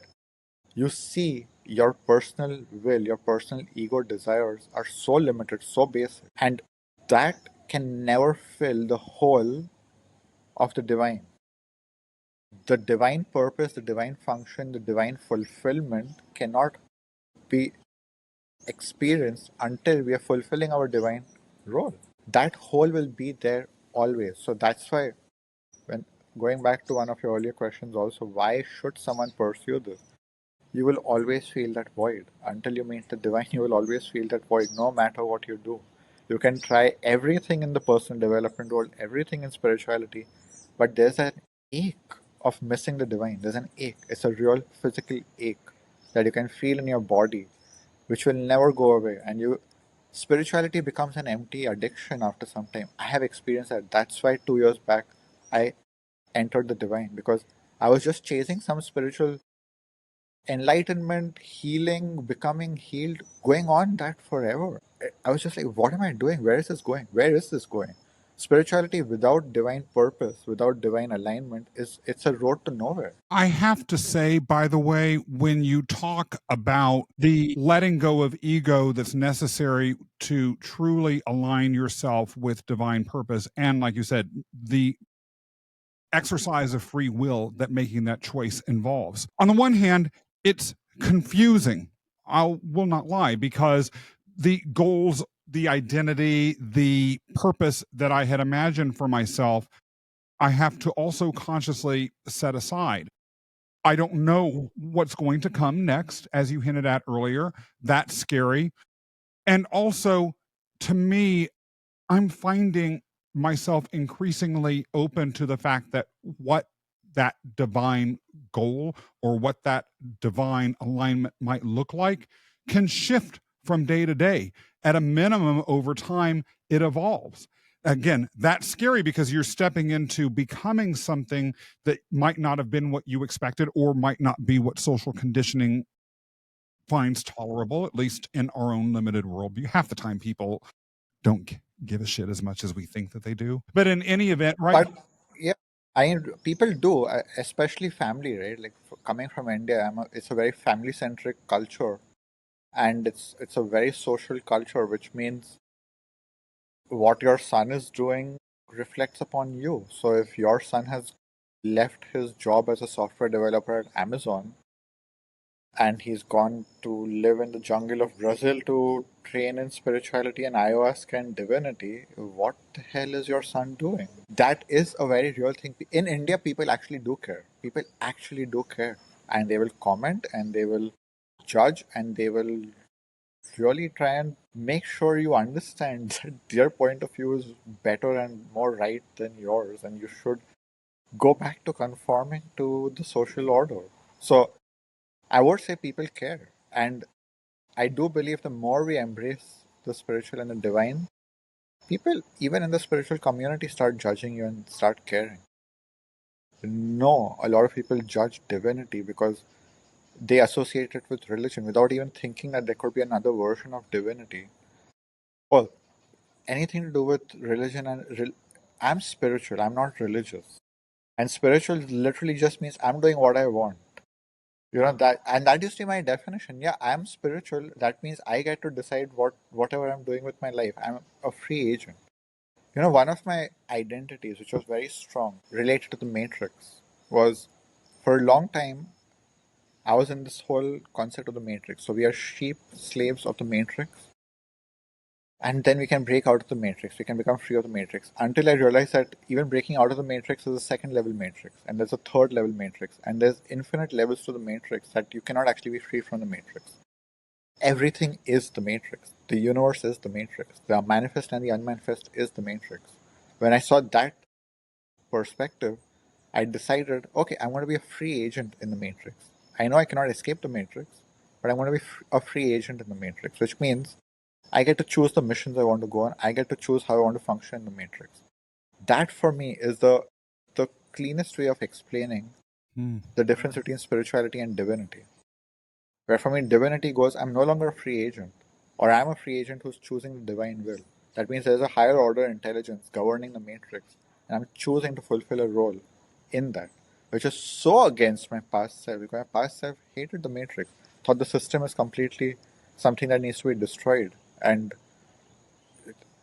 S1: you see your personal will, your personal ego desires are so limited, so basic, and that can never fill the whole of the divine. The divine purpose, the divine function, the divine fulfillment cannot be experienced until we are fulfilling our divine role. That whole will be there always. So that's why, when going back to one of your earlier questions also, why should someone pursue this? You will always feel that void. Until you meet the divine, you will always feel that void, no matter what you do. You can try everything in the personal development world, everything in spirituality, but there's an ache of missing the divine. There's an ache. It's a real physical ache that you can feel in your body, which will never go away. And spirituality becomes an empty addiction after some time. I have experienced that. That's why 2 years back, I entered the divine, because I was just chasing some spiritual enlightenment, healing, becoming healed, going on that forever. I was just like, what am I doing? Where is this going? Where is this going? Spirituality without divine purpose, without divine alignment, it's a road to nowhere.
S2: I have to say, by the way, when you talk about the letting go of ego that's necessary to truly align yourself with divine purpose, and like you said, the exercise of free will that making that choice involves. On the one hand, it's confusing. I will not lie, because the goals, the identity, the purpose that I had imagined for myself, I have to also consciously set aside. I don't know what's going to come next, as you hinted at earlier. That's scary. And also, to me, I'm finding myself increasingly open to the fact that what that divine goal or what that divine alignment might look like can shift from day to day. At a minimum, over time, it evolves. Again, that's scary because you're stepping into becoming something that might not have been what you expected or might not be what social conditioning finds tolerable, at least in our own limited worldview. Half the time people don't give a shit as much as we think that they do. But in any event, right?
S1: But yeah, people do, especially family, right? Like coming from India, it's a very family-centric culture, and it's a very social culture, which means what your son is doing reflects upon you. So if your son has left his job as a software developer at Amazon and he's gone to live in the jungle of Brazil to train in spirituality and ayahuasca and divinity, what the hell is your son doing? That is a very real thing. In India, people actually do care. People actually do care. And they will comment and they will judge and they will really try and make sure you understand that their point of view is better and more right than yours, and you should go back to conforming to the social order. So I would say people care, and I do believe the more we embrace the spiritual and the divine, people, even in the spiritual community, start judging you and start caring. No, a lot of people judge divinity because they associate it with religion without even thinking that there could be another version of divinity. Well, anything to do with religion and I'm spiritual, I'm not religious. And spiritual literally just means I'm doing what I want. That used to be my definition. Yeah, I'm spiritual. That means I get to decide whatever I'm doing with my life. I'm a free agent. One of my identities, which was very strong, related to the Matrix, was for a long time I was in this whole concept of the Matrix. So we are sheep, slaves of the Matrix. And then we can break out of the matrix. We can become free of the matrix. Until I realized that even breaking out of the matrix is a second level matrix. And there's a third level matrix. And there's infinite levels to the matrix that you cannot actually be free from the matrix. Everything is the matrix. The universe is the matrix. The manifest and the unmanifest is the matrix. When I saw that perspective, I decided, okay, I'm going to be a free agent in the matrix. I know I cannot escape the matrix, but I'm going to be a free agent in the matrix, which means I get to choose the missions I want to go on. I get to choose how I want to function in the matrix. That for me is the cleanest way of explaining the difference between spirituality and divinity. Where for me, divinity goes, I'm no longer a free agent, or I'm a free agent who's choosing the divine will. That means there's a higher order intelligence governing the matrix, and I'm choosing to fulfill a role in that, which is so against my past self, because my past self hated the matrix, thought the system is completely something that needs to be destroyed, and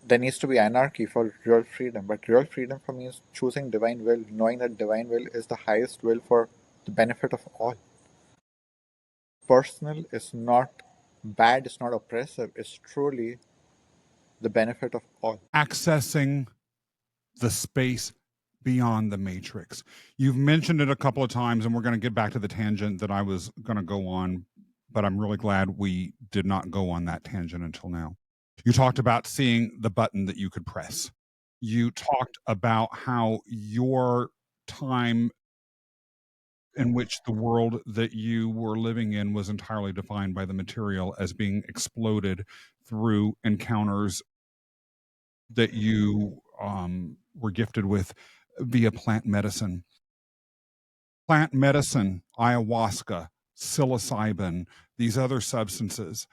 S1: there needs to be anarchy for real freedom. But real freedom for me is choosing divine will, knowing that divine will is the highest will for the benefit of all. Personal is not bad, it's not oppressive, it's truly the benefit of all.
S2: Accessing the space beyond the matrix. You've mentioned it a couple of times, and we're going to get back to the tangent that I was going to go on, but I'm really glad we did not go on that tangent until now. You talked about seeing the button that you could press. You talked about how your time in which the world that you were living in was entirely defined by the material as being exploded through encounters that you were gifted with via plant medicine. Plant medicine, ayahuasca, psilocybin, these other substances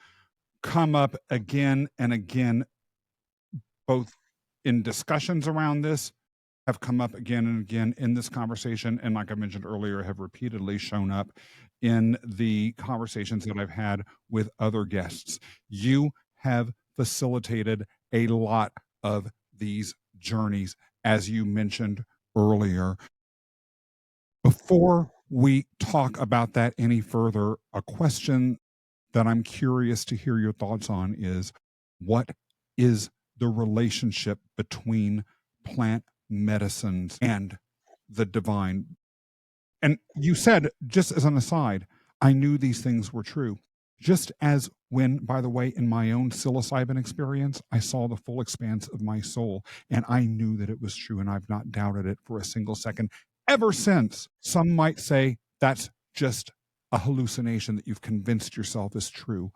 S2: come up again and again, both in discussions around this, have come up again and again in this conversation, and like I mentioned earlier, have repeatedly shown up in the conversations that I've had with other guests. You have facilitated a lot of these journeys, as you mentioned earlier. Before we talk about that any further, a question that I'm curious to hear your thoughts on is, what is the relationship between plant medicines and the divine? And you said, just as an aside, I knew these things were true. Just as when, by the way, in my own psilocybin experience, I saw the full expanse of my soul and I knew that it was true and I've not doubted it for a single second ever since. Some might say that's just a hallucination that you've convinced yourself is true.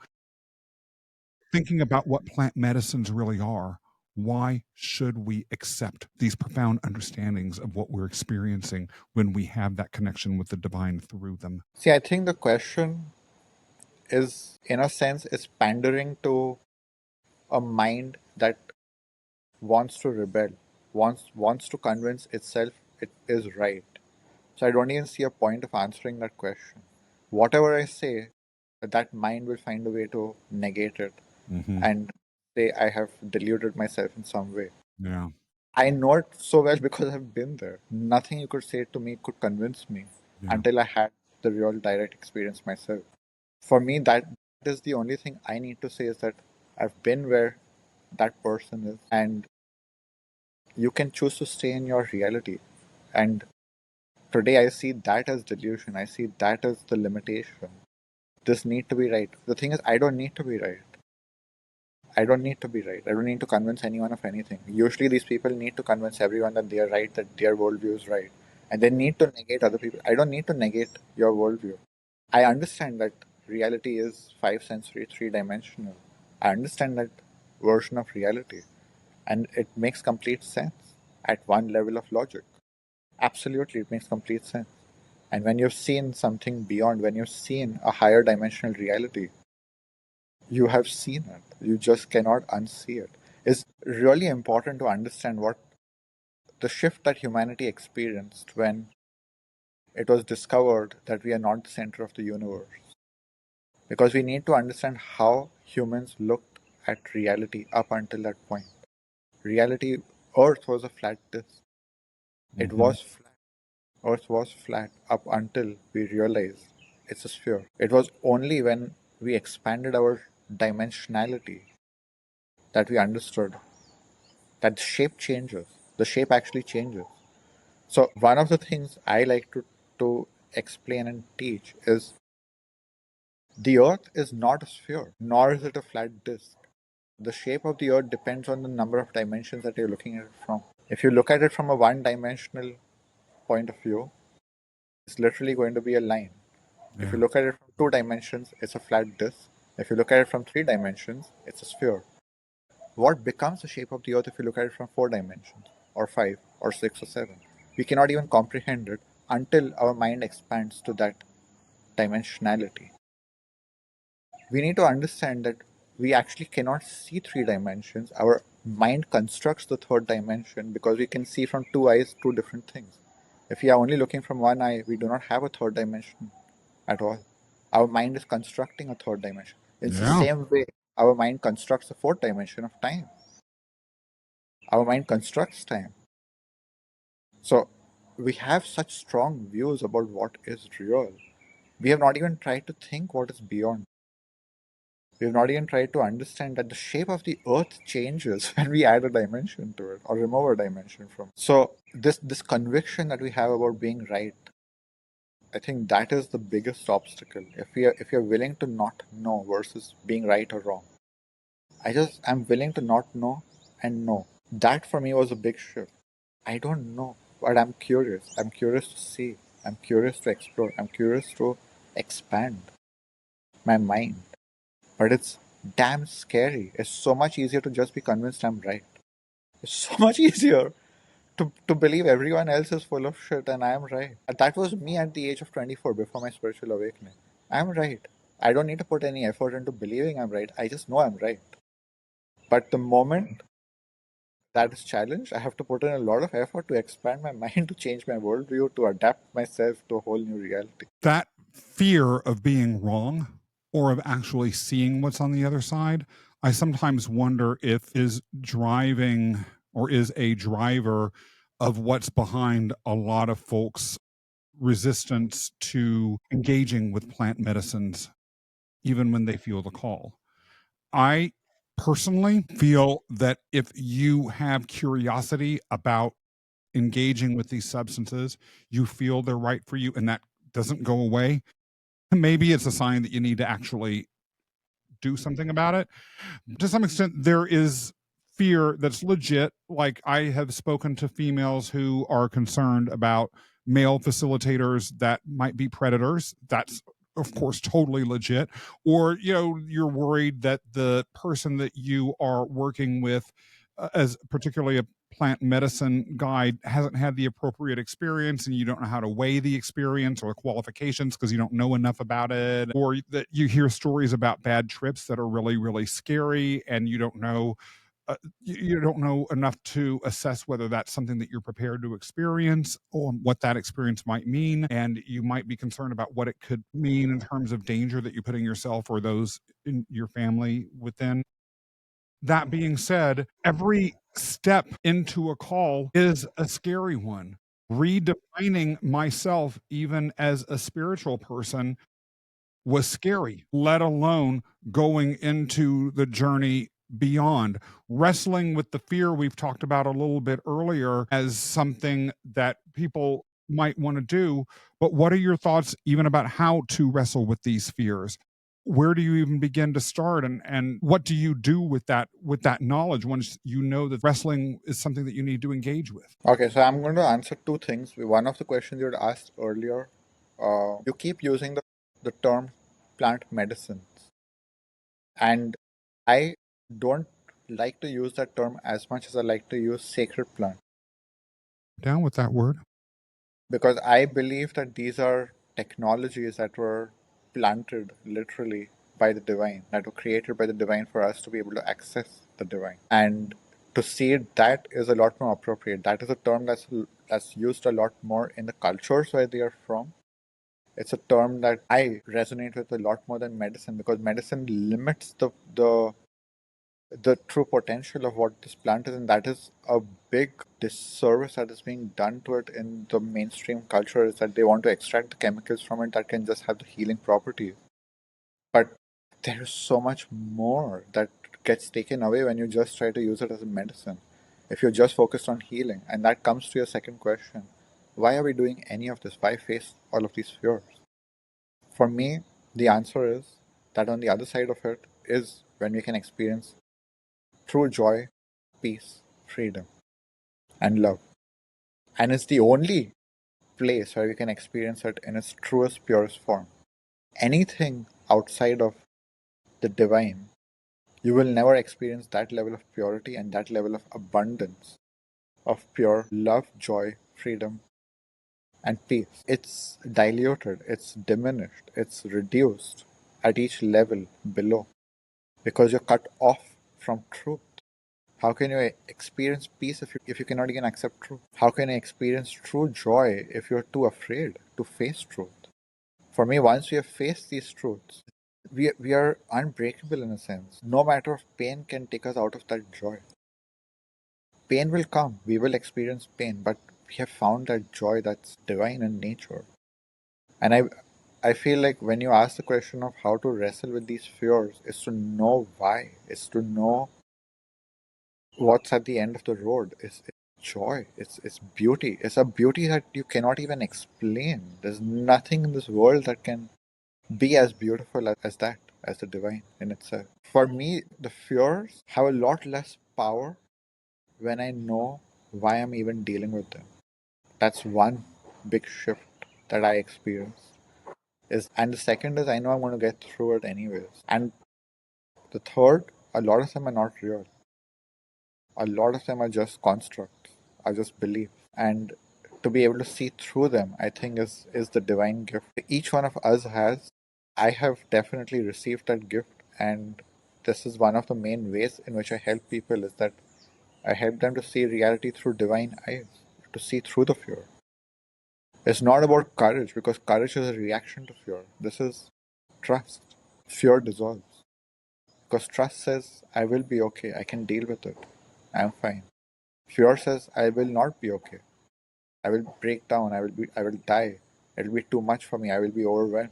S2: Thinking about what plant medicines really are, why should we accept these profound understandings of what we're experiencing when we have that connection with the divine through them?
S1: See, I think the question is, in a sense, is pandering to a mind that wants to rebel, wants to convince itself it is right. So I don't even see a point of answering that question. Whatever I say, that mind will find a way to negate it and say I have deluded myself in some way.
S2: Yeah.
S1: I know it so well because I've been there. Nothing you could say to me could convince me until I had the real direct experience myself. For me, that is the only thing I need to say, is that I've been where that person is, and you can choose to stay in your reality. And today I see that as delusion. I see that as the limitation. This need to be right. The thing is, I don't need to be right. I don't need to be right. I don't need to convince anyone of anything. Usually these people need to convince everyone that they are right, that their worldview is right. And they need to negate other people. I don't need to negate your worldview. I understand that reality is five sensory, three-dimensional. I understand that version of reality. And it makes complete sense at one level of logic. Absolutely, it makes complete sense. And when you've seen something beyond, when you've seen a higher dimensional reality, you have seen it. You just cannot unsee it. It's really important to understand what the shift that humanity experienced when it was discovered that we are not the center of the universe. Because we need to understand how humans looked at reality up until that point. Reality, Earth was a flat disk. It was flat. Earth was flat up until we realized it's a sphere. It was only when we expanded our dimensionality that we understood that the shape changes. The shape actually changes. So one of the things I like to explain and teach is the Earth is not a sphere, nor is it a flat disk. The shape of the Earth depends on the number of dimensions that you're looking at it from. If you look at it from a one-dimensional point of view, it's literally going to be a line. If you look at it from two dimensions, it's a flat disk. If you look at it from three dimensions, it's a sphere. What becomes the shape of the Earth if you look at it from four dimensions, or five, or six, or seven? We cannot even comprehend it until our mind expands to that dimensionality. We need to understand that we actually cannot see three dimensions. Our mind constructs the third dimension because we can see from two eyes two different things. If we are only looking from one eye, we do not have a third dimension at all. Our mind is constructing a third dimension. It's the same way our mind constructs the fourth dimension of time. Our mind constructs time. So we have such strong views about what is real. We have not even tried to think what is beyond. We have not even tried to understand that the shape of the Earth changes when we add a dimension to it or remove a dimension from it. So this conviction that we have about being right, I think that is the biggest obstacle. If you're willing to not know versus being right or wrong, I'm willing to not know and know. That for me was a big shift. I don't know, but I'm curious. I'm curious to see. I'm curious to explore. I'm curious to expand my mind. But it's damn scary. It's so much easier to just be convinced I'm right. It's so much easier to believe everyone else is full of shit and I'm right. That was me at the age of 24 before my spiritual awakening. I'm right. I don't need to put any effort into believing I'm right. I just know I'm right. But the moment that is challenged, I have to put in a lot of effort to expand my mind, to change my worldview, to adapt myself to a whole new reality.
S2: That fear of being wrong or of actually seeing what's on the other side, I sometimes wonder if is driving or is a driver of what's behind a lot of folks' resistance to engaging with plant medicines, even when they feel the call. I personally feel that if you have curiosity about engaging with these substances, you feel they're right for you, and that doesn't go away, maybe it's a sign that you need to actually do something about it. To some extent, there is fear that's legit. Like, I have spoken to females who are concerned about male facilitators that might be predators. That's, of course, totally legit. Or, you're worried that the person that you are working with, as particularly a plant medicine guide, hasn't had the appropriate experience, and you don't know how to weigh the experience or the qualifications because you don't know enough about it, or that you hear stories about bad trips that are really, really scary, and you don't know you don't know enough to assess whether that's something that you're prepared to experience or what that experience might mean. And you might be concerned about what it could mean in terms of danger that you're putting yourself or those in your family within. That being said, every step into a call is a scary one. Redefining myself, even as a spiritual person, was scary, let alone going into the journey beyond. Wrestling with the fear we've talked about a little bit earlier as something that people might want to do. But what are your thoughts even about how to wrestle with these fears? Where do you even begin to start, and what do you do with that knowledge once you know that wrestling is something that you need to engage with?
S1: Okay, so I'm going to answer two things. One of the questions you had asked earlier, you keep using the term plant medicines, and I don't like to use that term as much as I like to use sacred plant,
S2: Down with that word.
S1: because I believe that these are technologies that were planted literally by the divine, that were created by the divine for us to be able to access the divine. And to see that is a lot more appropriate. That is a term that's used a lot more in the cultures where they are from. It's a term that I resonate with a lot more than medicine, because medicine limits the true potential of what this plant is, and that is a big disservice that is being done to it in the mainstream culture, is that they want to extract the chemicals from it that can just have the healing properties. But there is so much more that gets taken away when you just try to use it as a medicine, if you're just focused on healing. And that comes to your second question. Why are we doing any of this? Why face all of these fears? For me, the answer is that on the other side of it is when we can experience true joy, peace, freedom, and love. And it's the only place where we can experience it in its truest, purest form. Anything outside of the divine, you will never experience that level of purity and that level of abundance of pure love, joy, freedom, and peace. It's diluted, it's diminished, it's reduced at each level below, because you're cut off from truth. How can you experience peace if you cannot even accept truth? How can you experience true joy if you're too afraid to face truth? For me, once we have faced these truths, we are unbreakable in a sense. No matter of pain can take us out of that joy. Pain will come, we will experience pain, but we have found that joy that's divine in nature. And I feel like when you ask the question of how to wrestle with these fears, is to know why, is to know what's at the end of the road. It's joy, it's beauty. It's a beauty that you cannot even explain. There's nothing in this world that can be as beautiful as that, as the divine in itself. For me, the fears have a lot less power when I know why I'm even dealing with them. That's one big shift that I experienced. And the second is, I know I'm going to get through it anyways. And the third, a lot of them are not real. A lot of them are just constructs, are just beliefs. And to be able to see through them, I think is the divine gift each one of us has. I have definitely received that gift, and this is one of the main ways in which I help people, is that I help them to see reality through divine eyes, to see through the fear. It's not about courage, because courage is a reaction to fear. This is trust. Fear dissolves. Because trust says, I will be okay, I can deal with it, I'm fine. Fear says, I will not be okay, I will break down, I will die, It'll be too much for me. I will be overwhelmed.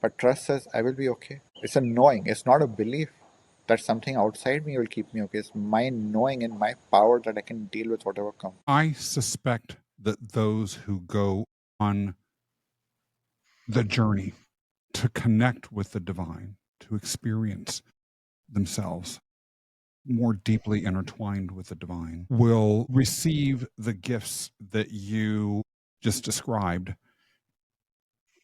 S1: But trust says, I will be okay. It's a knowing. It's not a belief that something outside me will keep me okay. It's my knowing and my power that I can deal with whatever comes.
S2: I suspect that those who go on the journey to connect with the divine, to experience themselves more deeply intertwined with the divine, will receive the gifts that you just described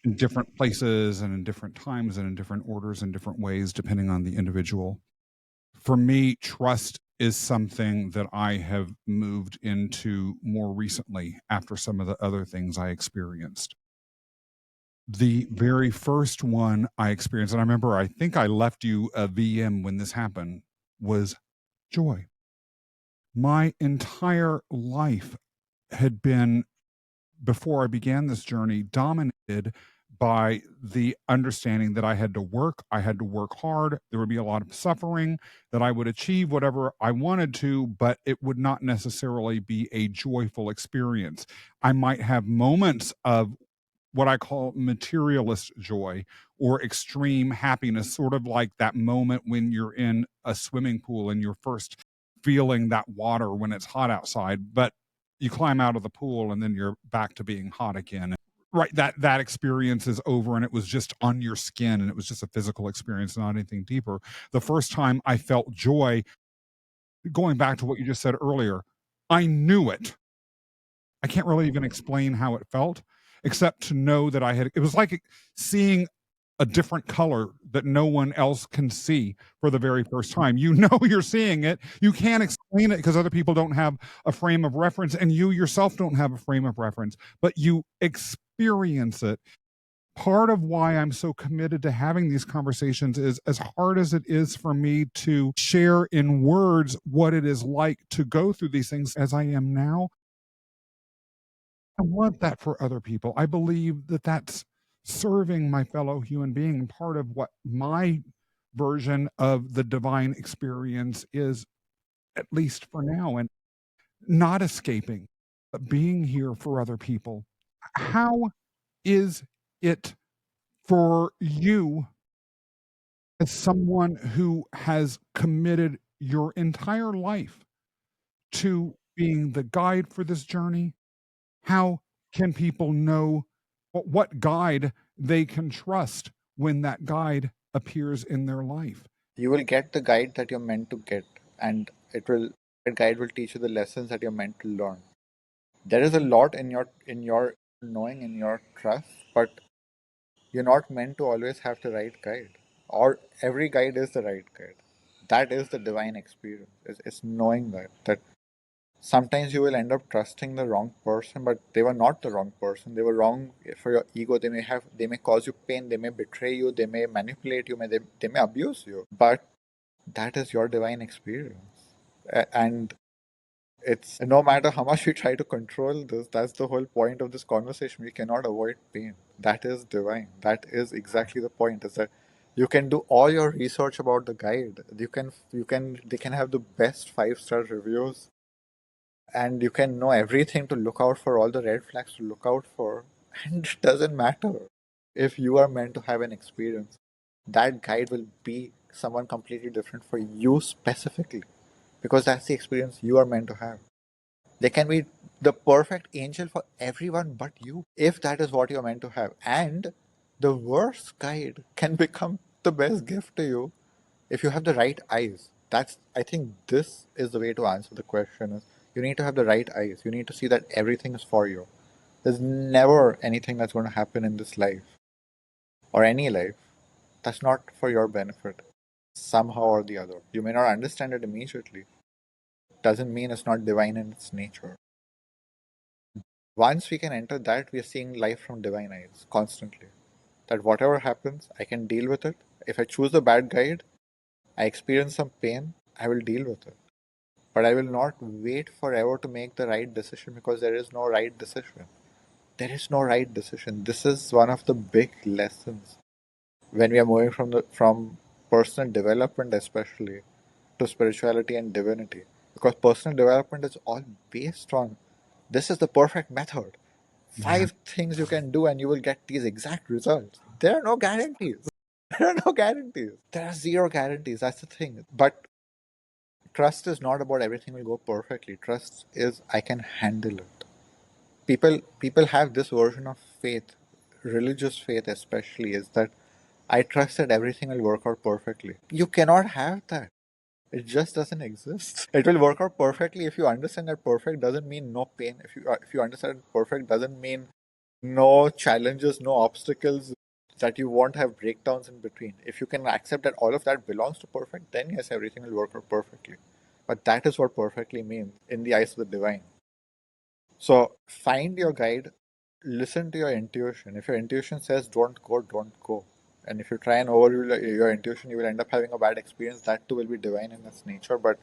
S2: in different places and in different times and in different orders and different ways, depending on the individual. For me, trust is something that I have moved into more recently after some of the other things I experienced. The very first one I experienced, and I remember, I think I left you a VM when this happened, was joy. My entire life had been, before I began this journey, dominated by the understanding that I had to work hard, there would be a lot of suffering, that I would achieve whatever I wanted to, but it would not necessarily be a joyful experience. I might have moments of what I call materialist joy or extreme happiness, sort of like that moment when you're in a swimming pool and you're first feeling that water when it's hot outside, but you climb out of the pool and then you're back to being hot again. Right, that experience is over and it was just on your skin and it was just a physical experience, not anything deeper. The first time I felt joy, going back to what you just said earlier, I knew it. I can't really even explain how it felt, except to know that it was like seeing a different color that no one else can see for the very first time. You know you're seeing it. You can't explain it because other people don't have a frame of reference and you yourself don't have a frame of reference, but you experience it. Part of why I'm so committed to having these conversations is, as hard as it is for me to share in words what it is like to go through these things as I am now, I want that for other people. I believe that that's serving my fellow human being. Part of what my version of the divine experience is, at least for now, and not escaping, but being here for other people. How is it for you, as someone who has committed your entire life to being the guide for this journey? How can people know what guide they can trust when that guide appears in their life?
S1: You will get the guide that you're meant to get, and that guide will teach you the lessons that you're meant to learn. There is a lot in your knowing, in your trust, but you're not meant to always have the right guide, or every guide is the right guide. That is the divine experience. It's knowing that sometimes you will end up trusting the wrong person, but they were not the wrong person. They were wrong for your ego. They may cause you pain. They may betray you. They may manipulate you. They may abuse you. But that is your divine experience, and it's no matter how much we try to control this. That's the whole point of this conversation. We cannot avoid pain. That is divine. That is exactly the point. Is that you can do all your research about the guide. They can have the best 5-star reviews, and you can know everything to look out for, all the red flags to look out for, and it doesn't matter. If you are meant to have an experience, that guide will be someone completely different for you specifically, because that's the experience you are meant to have. They can be the perfect angel for everyone but you, if that is what you're meant to have. And the worst guide can become the best gift to you if you have the right eyes. I think this is the way to answer the question is, you need to have the right eyes. You need to see that everything is for you. There's never anything that's going to happen in this life or any life that's not for your benefit somehow or the other. You may not understand it immediately. Doesn't mean it's not divine in its nature. Once we can enter that, we are seeing life from divine eyes constantly. That whatever happens, I can deal with it. If I choose the bad guide, I experience some pain, I will deal with it. But I will not wait forever to make the right decision, because there is no right decision. There is no right decision. This is one of the big lessons when we are moving from personal development, especially, to spirituality and divinity. Because personal development is all based on, this is the perfect method. 5 things you can do and you will get these exact results. There are no guarantees. There are no guarantees. There are zero guarantees. That's the thing. But trust is not about everything will go perfectly. Trust is I can handle it. People have this version of faith, religious faith especially, is that I trust that everything will work out perfectly. You cannot have that. It just doesn't exist. It will work out perfectly if you understand that perfect doesn't mean no pain. If you understand that perfect doesn't mean no challenges, no obstacles, that you won't have breakdowns in between. If you can accept that all of that belongs to perfect, then yes, everything will work out perfectly. But that is what perfectly means in the eyes of the divine. So find your guide, listen to your intuition. If your intuition says don't go, don't go. And if you try and overrule your intuition, you will end up having a bad experience. That too will be divine in its nature. But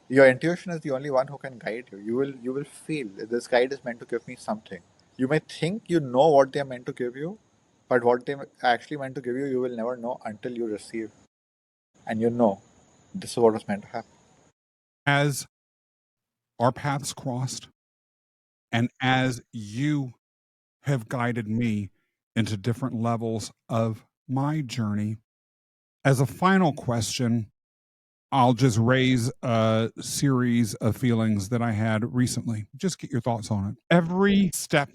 S1: your intuition is the only one who can guide you. You will feel this guide is meant to give me something. You may think you know what they are meant to give you, but what they actually meant to give you, you will never know until you receive. And you know, this is what was meant to happen.
S2: As our paths crossed, and as you have guided me into different levels of my journey, as a final question, I'll just raise a series of feelings that I had recently. Just get your thoughts on it. Every step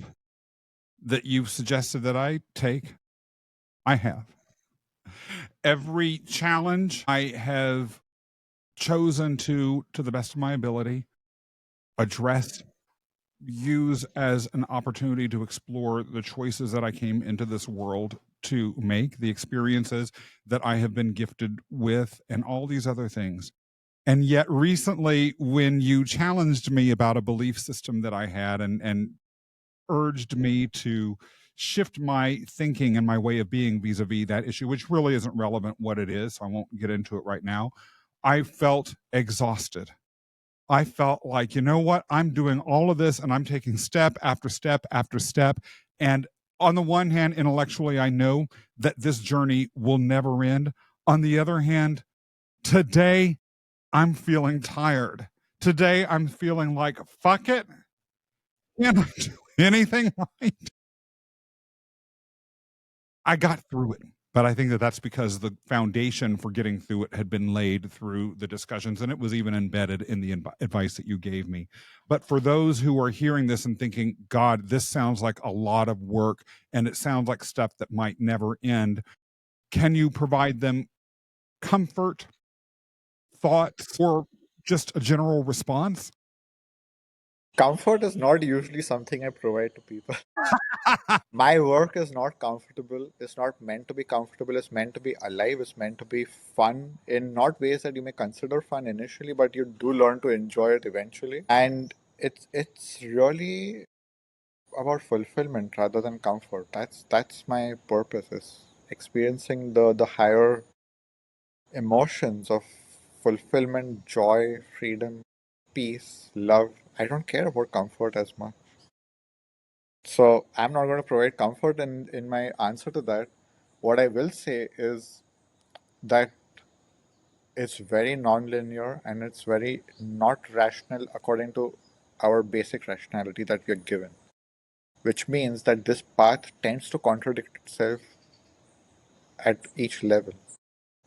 S2: that you've suggested that I take, I have. Every challenge I have chosen to the best of my ability, address, use as an opportunity to explore the choices that I came into this world to make, the experiences that I have been gifted with, and all these other things. And yet recently, when you challenged me about a belief system that I had and urged me to shift my thinking and my way of being vis-a-vis that issue, which really isn't relevant what it is, so I won't get into it right now, I felt exhausted. I felt like, you know what, I'm doing all of this and I'm taking step after step after step. And on the one hand, intellectually, I know that this journey will never end. On the other hand, today, I'm feeling tired. Today, I'm feeling like, fuck it. Can't I do anything right? I got through it. But I think that that's because the foundation for getting through it had been laid through the discussions, and it was even embedded in the advice that you gave me. But for those who are hearing this and thinking, God, this sounds like a lot of work, and it sounds like stuff that might never end, can you provide them comfort, thoughts, or just a general response?
S1: Comfort is not usually something I provide to people. My work is not comfortable. It's not meant to be comfortable. It's meant to be alive. It's meant to be fun in not ways that you may consider fun initially, but you do learn to enjoy it eventually. And it's really about fulfillment rather than comfort. That's my purpose, is experiencing the higher emotions of fulfillment, joy, freedom, peace, love. I don't care about comfort as much. So I'm not going to provide comfort in my answer to that. What I will say is that it's very non-linear and it's very not rational according to our basic rationality that we are given, which means that this path tends to contradict itself at each level.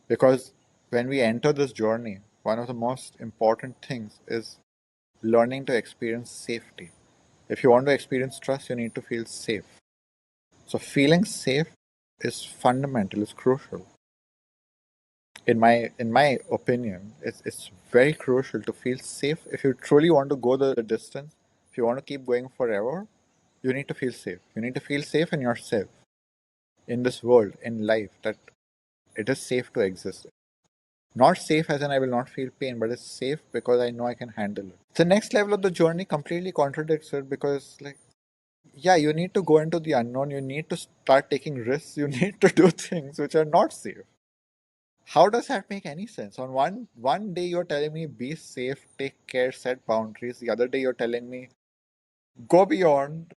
S1: Because when we enter this journey, one of the most important things is learning to experience safety. If you want to experience trust, you need to feel safe. So feeling safe is fundamental, is crucial. In my opinion, it's very crucial to feel safe. If you truly want to go the distance, if you want to keep going forever, you need to feel safe. You need to feel safe in yourself, in this world, in life, that it is safe to exist. Not safe as in I will not feel pain, but it's safe because I know I can handle it. The next level of the journey completely contradicts it because, like, yeah, you need to go into the unknown. You need to start taking risks. You need to do things which are not safe. How does that make any sense? On one day you're telling me be safe, take care, set boundaries. The other day you're telling me go beyond,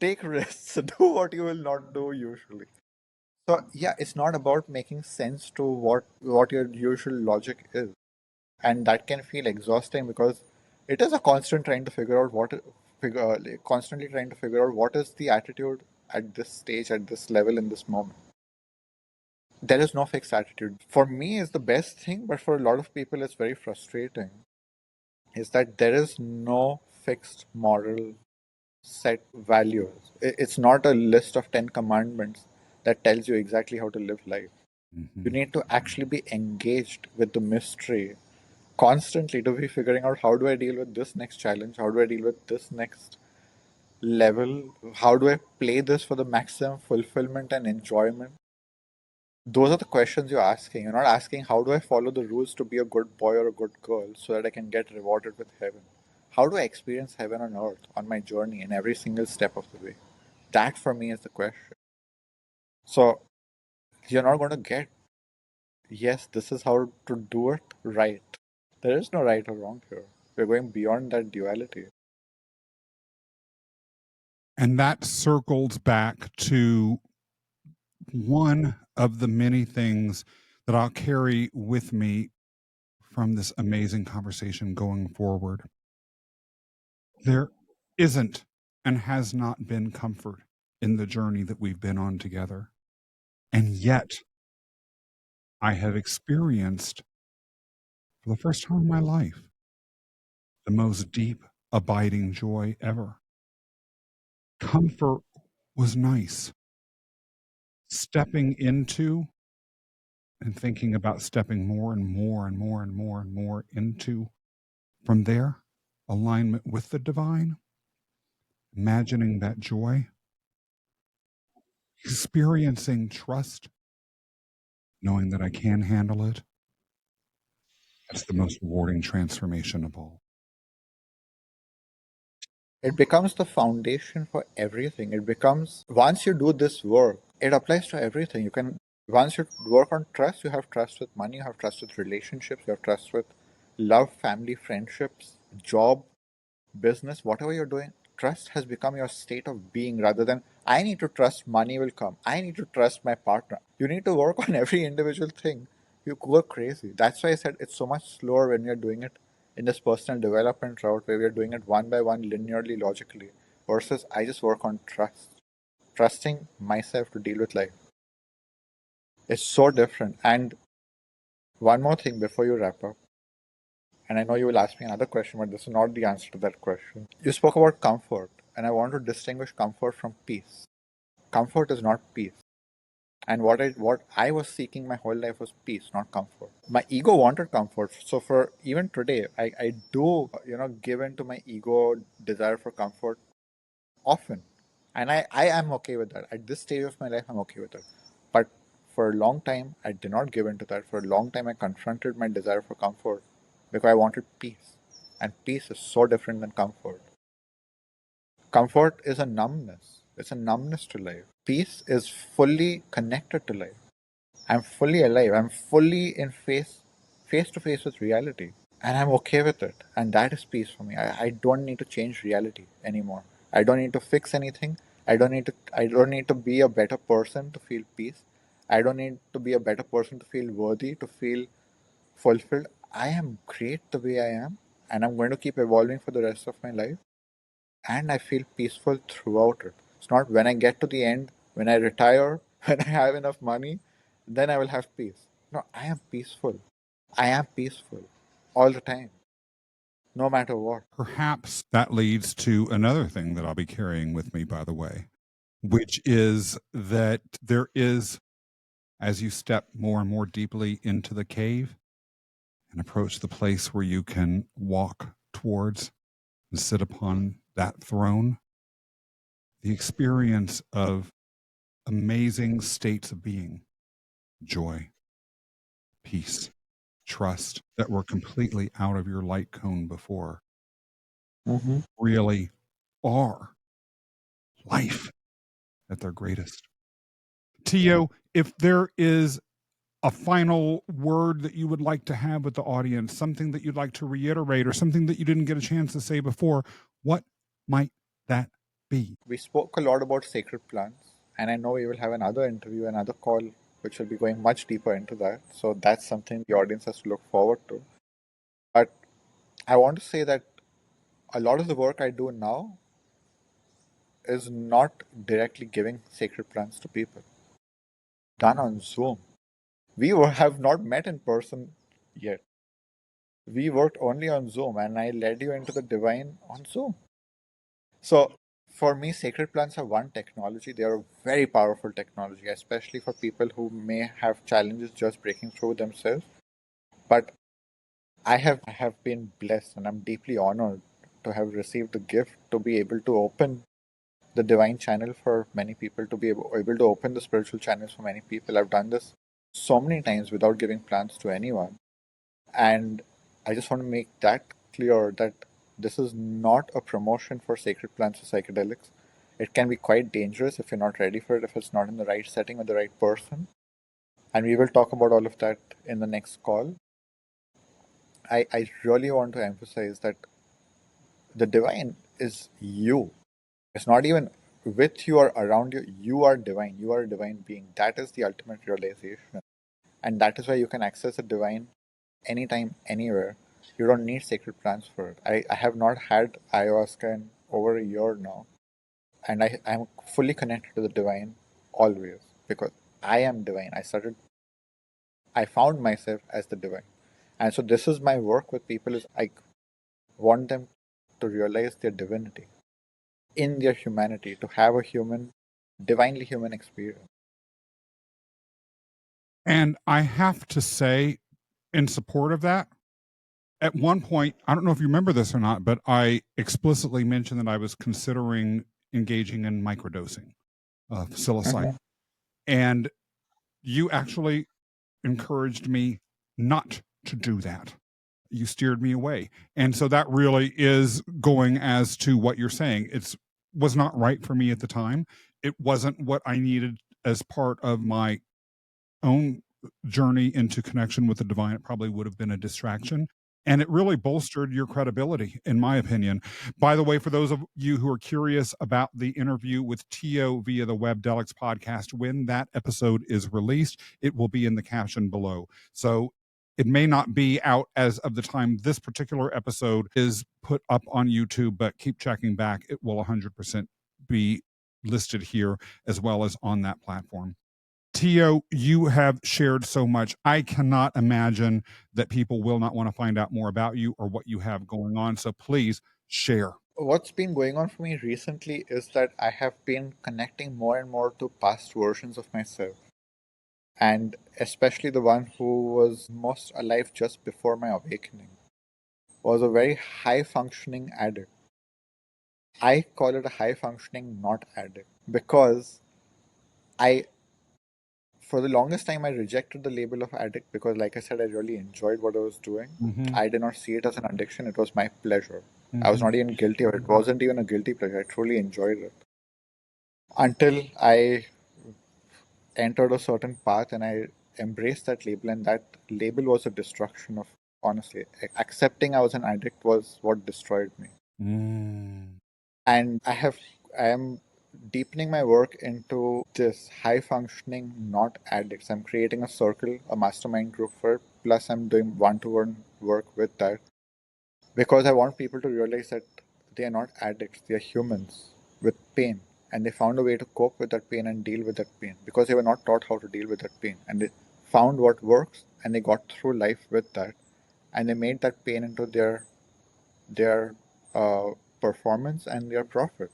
S1: take risks, do what you will not do usually. So yeah, it's not about making sense to what your usual logic is. And that can feel exhausting because it is a constant trying to figure out constantly trying to figure out what is the attitude at this stage, at this level, in this moment. There is no fixed attitude. For me, it's the best thing, but for a lot of people, it's very frustrating. Is that there is no fixed moral set values. It's not a list of 10 commandments that tells you exactly how to live life. You need to actually be engaged with the mystery constantly to be figuring out, how do I deal with this next challenge? How do I deal with this next level? How do I play this for the maximum fulfillment and enjoyment? Those are the questions you're asking. You're not asking, how do I follow the rules to be a good boy or a good girl so that I can get rewarded with heaven? How do I experience heaven on earth on my journey in every single step of the way? That for me is the question. So you're not going to get, yes, this is how to do it right. There is no right or wrong here. We're going beyond that duality.
S2: And that circles back to one of the many things that I'll carry with me from this amazing conversation going forward. There isn't and has not been comfort in the journey that we've been on together. And yet, I have experienced, for the first time in my life, the most deep, abiding joy ever. Comfort was nice. Stepping into and thinking about stepping more and more and more and more and more into, from there, alignment with the divine, imagining that joy, experiencing trust, knowing that I can handle it. That's the most rewarding transformation of all.
S1: It becomes the foundation for everything. It becomes, once you do this work, it applies to everything. You can, once you work on trust, you have trust with money, you have trust with relationships, you have trust with love, family, friendships, job, business, whatever you're doing. Trust has become your state of being rather than, I need to trust money will come. I need to trust my partner. You need to work on every individual thing. You go crazy. That's why I said it's so much slower when you're doing it in this personal development route where we're doing it one by one, linearly, logically, versus I just work on trust. Trusting myself to deal with life. It's so different. And one more thing before you wrap up, and I know you will ask me another question, but this is not the answer to that question. You spoke about comfort, and I want to distinguish comfort from peace. Comfort is not peace. And what I was seeking my whole life was peace, not comfort. My ego wanted comfort. So for even today, I do, give in to my ego desire for comfort often. And I am okay with that. At this stage of my life, I'm okay with it. But for a long time, I did not give in to that. For a long time, I confronted my desire for comfort because I wanted peace. And peace is so different than comfort. Comfort is a numbness. It's a numbness to life. Peace is fully connected to life. I'm fully alive. I'm fully in face to face with reality. And I'm okay with it. And that is peace for me. I don't need to change reality anymore. I don't need to fix anything. I don't need to be a better person to feel peace. I don't need to be a better person to feel worthy, to feel fulfilled. I am great the way I am, and I'm going to keep evolving for the rest of my life. And I feel peaceful throughout it. It's not when I get to the end, when I retire, when I have enough money, then I will have peace. No, I am peaceful. I am peaceful all the time, no matter what.
S2: Perhaps that leads to another thing that I'll be carrying with me, by the way, which is that there is, as you step more and more deeply into the cave and approach the place where you can walk towards and sit upon that throne, the experience of amazing states of being, joy, peace, trust, that were completely out of your light cone before, really are life at their greatest. 𝗕𝗺, if there is a final word that you would like to have with the audience, something that you'd like to reiterate or something that you didn't get a chance to say before, what might that be?
S1: We spoke a lot about sacred plants, and I know we will have another interview, another call, which will be going much deeper into that. So that's something the audience has to look forward to. But I want to say that a lot of the work I do now is not directly giving sacred plants to people. Done on Zoom. We have not met in person yet. We worked only on Zoom, and I led you into the divine on Zoom. So, for me, sacred plants are one technology. They are a very powerful technology, especially for people who may have challenges just breaking through themselves. But I have been blessed, and I'm deeply honored to have received the gift to be able to open the divine channel for many people, to be able to open the spiritual channels for many people. I've done this so many times without giving plants to anyone. And I just want to make that clear that this is not a promotion for sacred plants or psychedelics. It can be quite dangerous if you're not ready for it, if it's not in the right setting with the right person. And we will talk about all of that in the next call. I really want to emphasize that the divine is you. It's not even with you or around you. You are divine. You are a divine being. That is the ultimate realization. And that is why you can access the divine anytime, anywhere. You don't need sacred plants for it. I have not had ayahuasca in over a year now. And I'm fully connected to the divine always because I am divine. I found myself as the divine. And so this is my work with people is I want them to realize their divinity in their humanity, to have a divinely human experience.
S2: And I have to say, in support of that, at one point, I don't know if you remember this or not, but I explicitly mentioned that I was considering engaging in microdosing of psilocybin. And you actually encouraged me not to do that. You steered me away. And so that really is going as to what you're saying. It was not right for me at the time. It wasn't what I needed as part of my own journey into connection with the divine. It probably would have been a distraction. And it really bolstered your credibility, in my opinion. By the way, for those of you who are curious about the interview with 𝗕𝗵𝗆𝗍 via the 𝗬𝗍𝗆𝗃 podcast, when that episode is released, it will be in the caption below. So it may not be out as of the time this particular episode is put up on YouTube, but keep checking back. It will 100% be listed here as well as on that platform. 𝗕𝗵𝗆, you have shared so much. I cannot imagine that people will not want to find out more about you or what you have going on. So please share.
S1: What's been going on for me recently is that I have been connecting more and more to past versions of myself. And especially the one who was most alive just before my awakening was a very high-functioning addict. I call it a high-functioning not addict because for the longest time, I rejected the label of addict because, like I said, I really enjoyed what I was doing. I did not see it as an addiction. It was my pleasure. I was not even guilty of it. It wasn't even a guilty pleasure. I truly enjoyed it. Until I entered a certain path and I embraced that label, and that label was a destruction of, honestly, accepting I was an addict was what destroyed me. And I am deepening my work into this high functioning not addicts. I'm creating a circle, a mastermind group for it, plus I'm doing one-to-one work with that because I want people to realize that they are not addicts, they are humans with pain, and they found a way to cope with that pain and deal with that pain because they were not taught how to deal with that pain, and they found what works and they got through life with that, and they made that pain into their performance and their profit.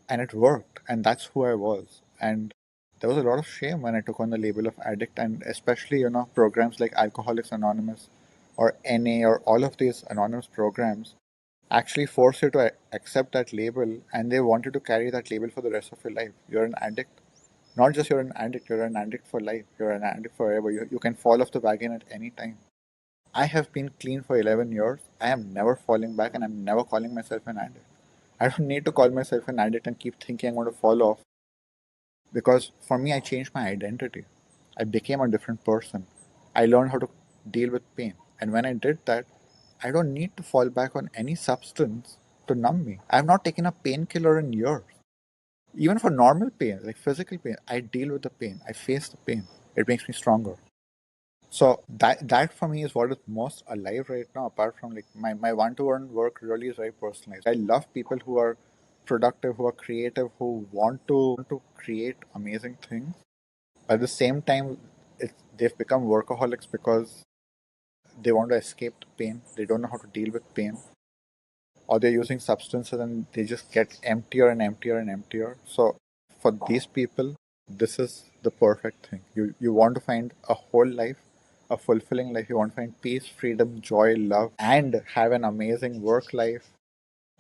S1: And it worked, and that's who I was. And there was a lot of shame when I took on the label of addict, and especially, programs like Alcoholics Anonymous or NA or all of these anonymous programs actually force you to accept that label, and they want you to carry that label for the rest of your life. You're an addict. Not just you're an addict for life. You're an addict forever. You can fall off the wagon at any time. I have been clean for 11 years. I am never falling back, and I'm never calling myself an addict. I don't need to call myself an addict and keep thinking I'm going to fall off. Because for me, I changed my identity. I became a different person. I learned how to deal with pain. And when I did that, I don't need to fall back on any substance to numb me. I have not taken a painkiller in years. Even for normal pain, like physical pain, I deal with the pain. I face the pain. It makes me stronger. So that for me is what is most alive right now, apart from like my one-to-one work really is very personalized. I love people who are productive, who are creative, who want to create amazing things. At the same time, they've become workaholics because they want to escape the pain. They don't know how to deal with pain. Or they're using substances and they just get emptier and emptier and emptier. So for these people, this is the perfect thing. You want to find a whole life, a fulfilling life. You want to find peace, freedom, joy, love, and have an amazing work life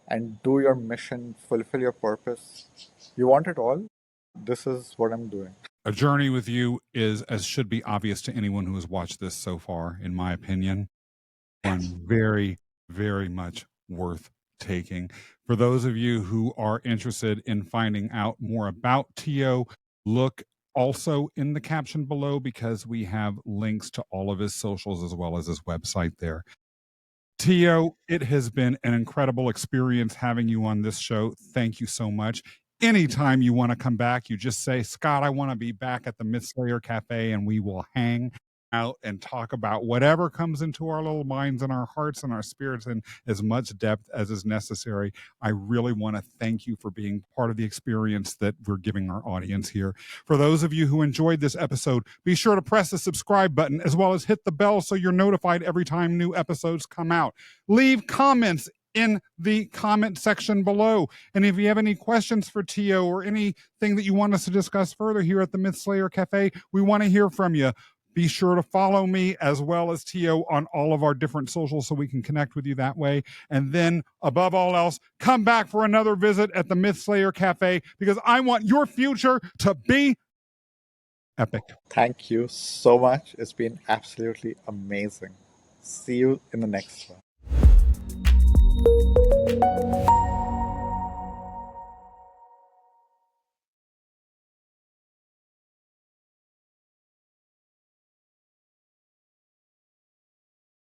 S1: and do your mission, fulfill your purpose. You want it all? This is what I'm doing.
S2: A journey with you is, as should be obvious to anyone who has watched this so far, in my opinion, one very, very much worth taking. For those of you who are interested in finding out more about 𝗕𝗹, look also in the caption below because we have links to all of his socials as well as his website there. 𝗕𝗹, it has been an incredible experience having you on this show. Thank you so much. Anytime you want to come back, you just say, Scott, I want to be back at the 𝗕𝗶𝗆𝗲 Cafe, and we will hang out and talk about whatever comes into our little minds and our hearts and our spirits in as much depth as is necessary. I really want to thank you for being part of the experience that we're giving our audience here. For those of you who enjoyed this episode, be sure to press the subscribe button as well as hit the bell so you're notified every time new episodes come out. Leave comments in the comment section below. And if you have any questions for 𝗕𝗹 or anything that you want us to discuss further here at the 𝗕𝗶𝗆𝗲 Cafe, we want to hear from you. Be sure to follow me as well as 𝗕𝗹 on all of our different socials so we can connect with you that way. And then, above all else, come back for another visit at the 𝗕𝗶𝗆𝗲 Cafe because I want your future to be epic.
S1: Thank you so much. It's been absolutely amazing. See you in the next one.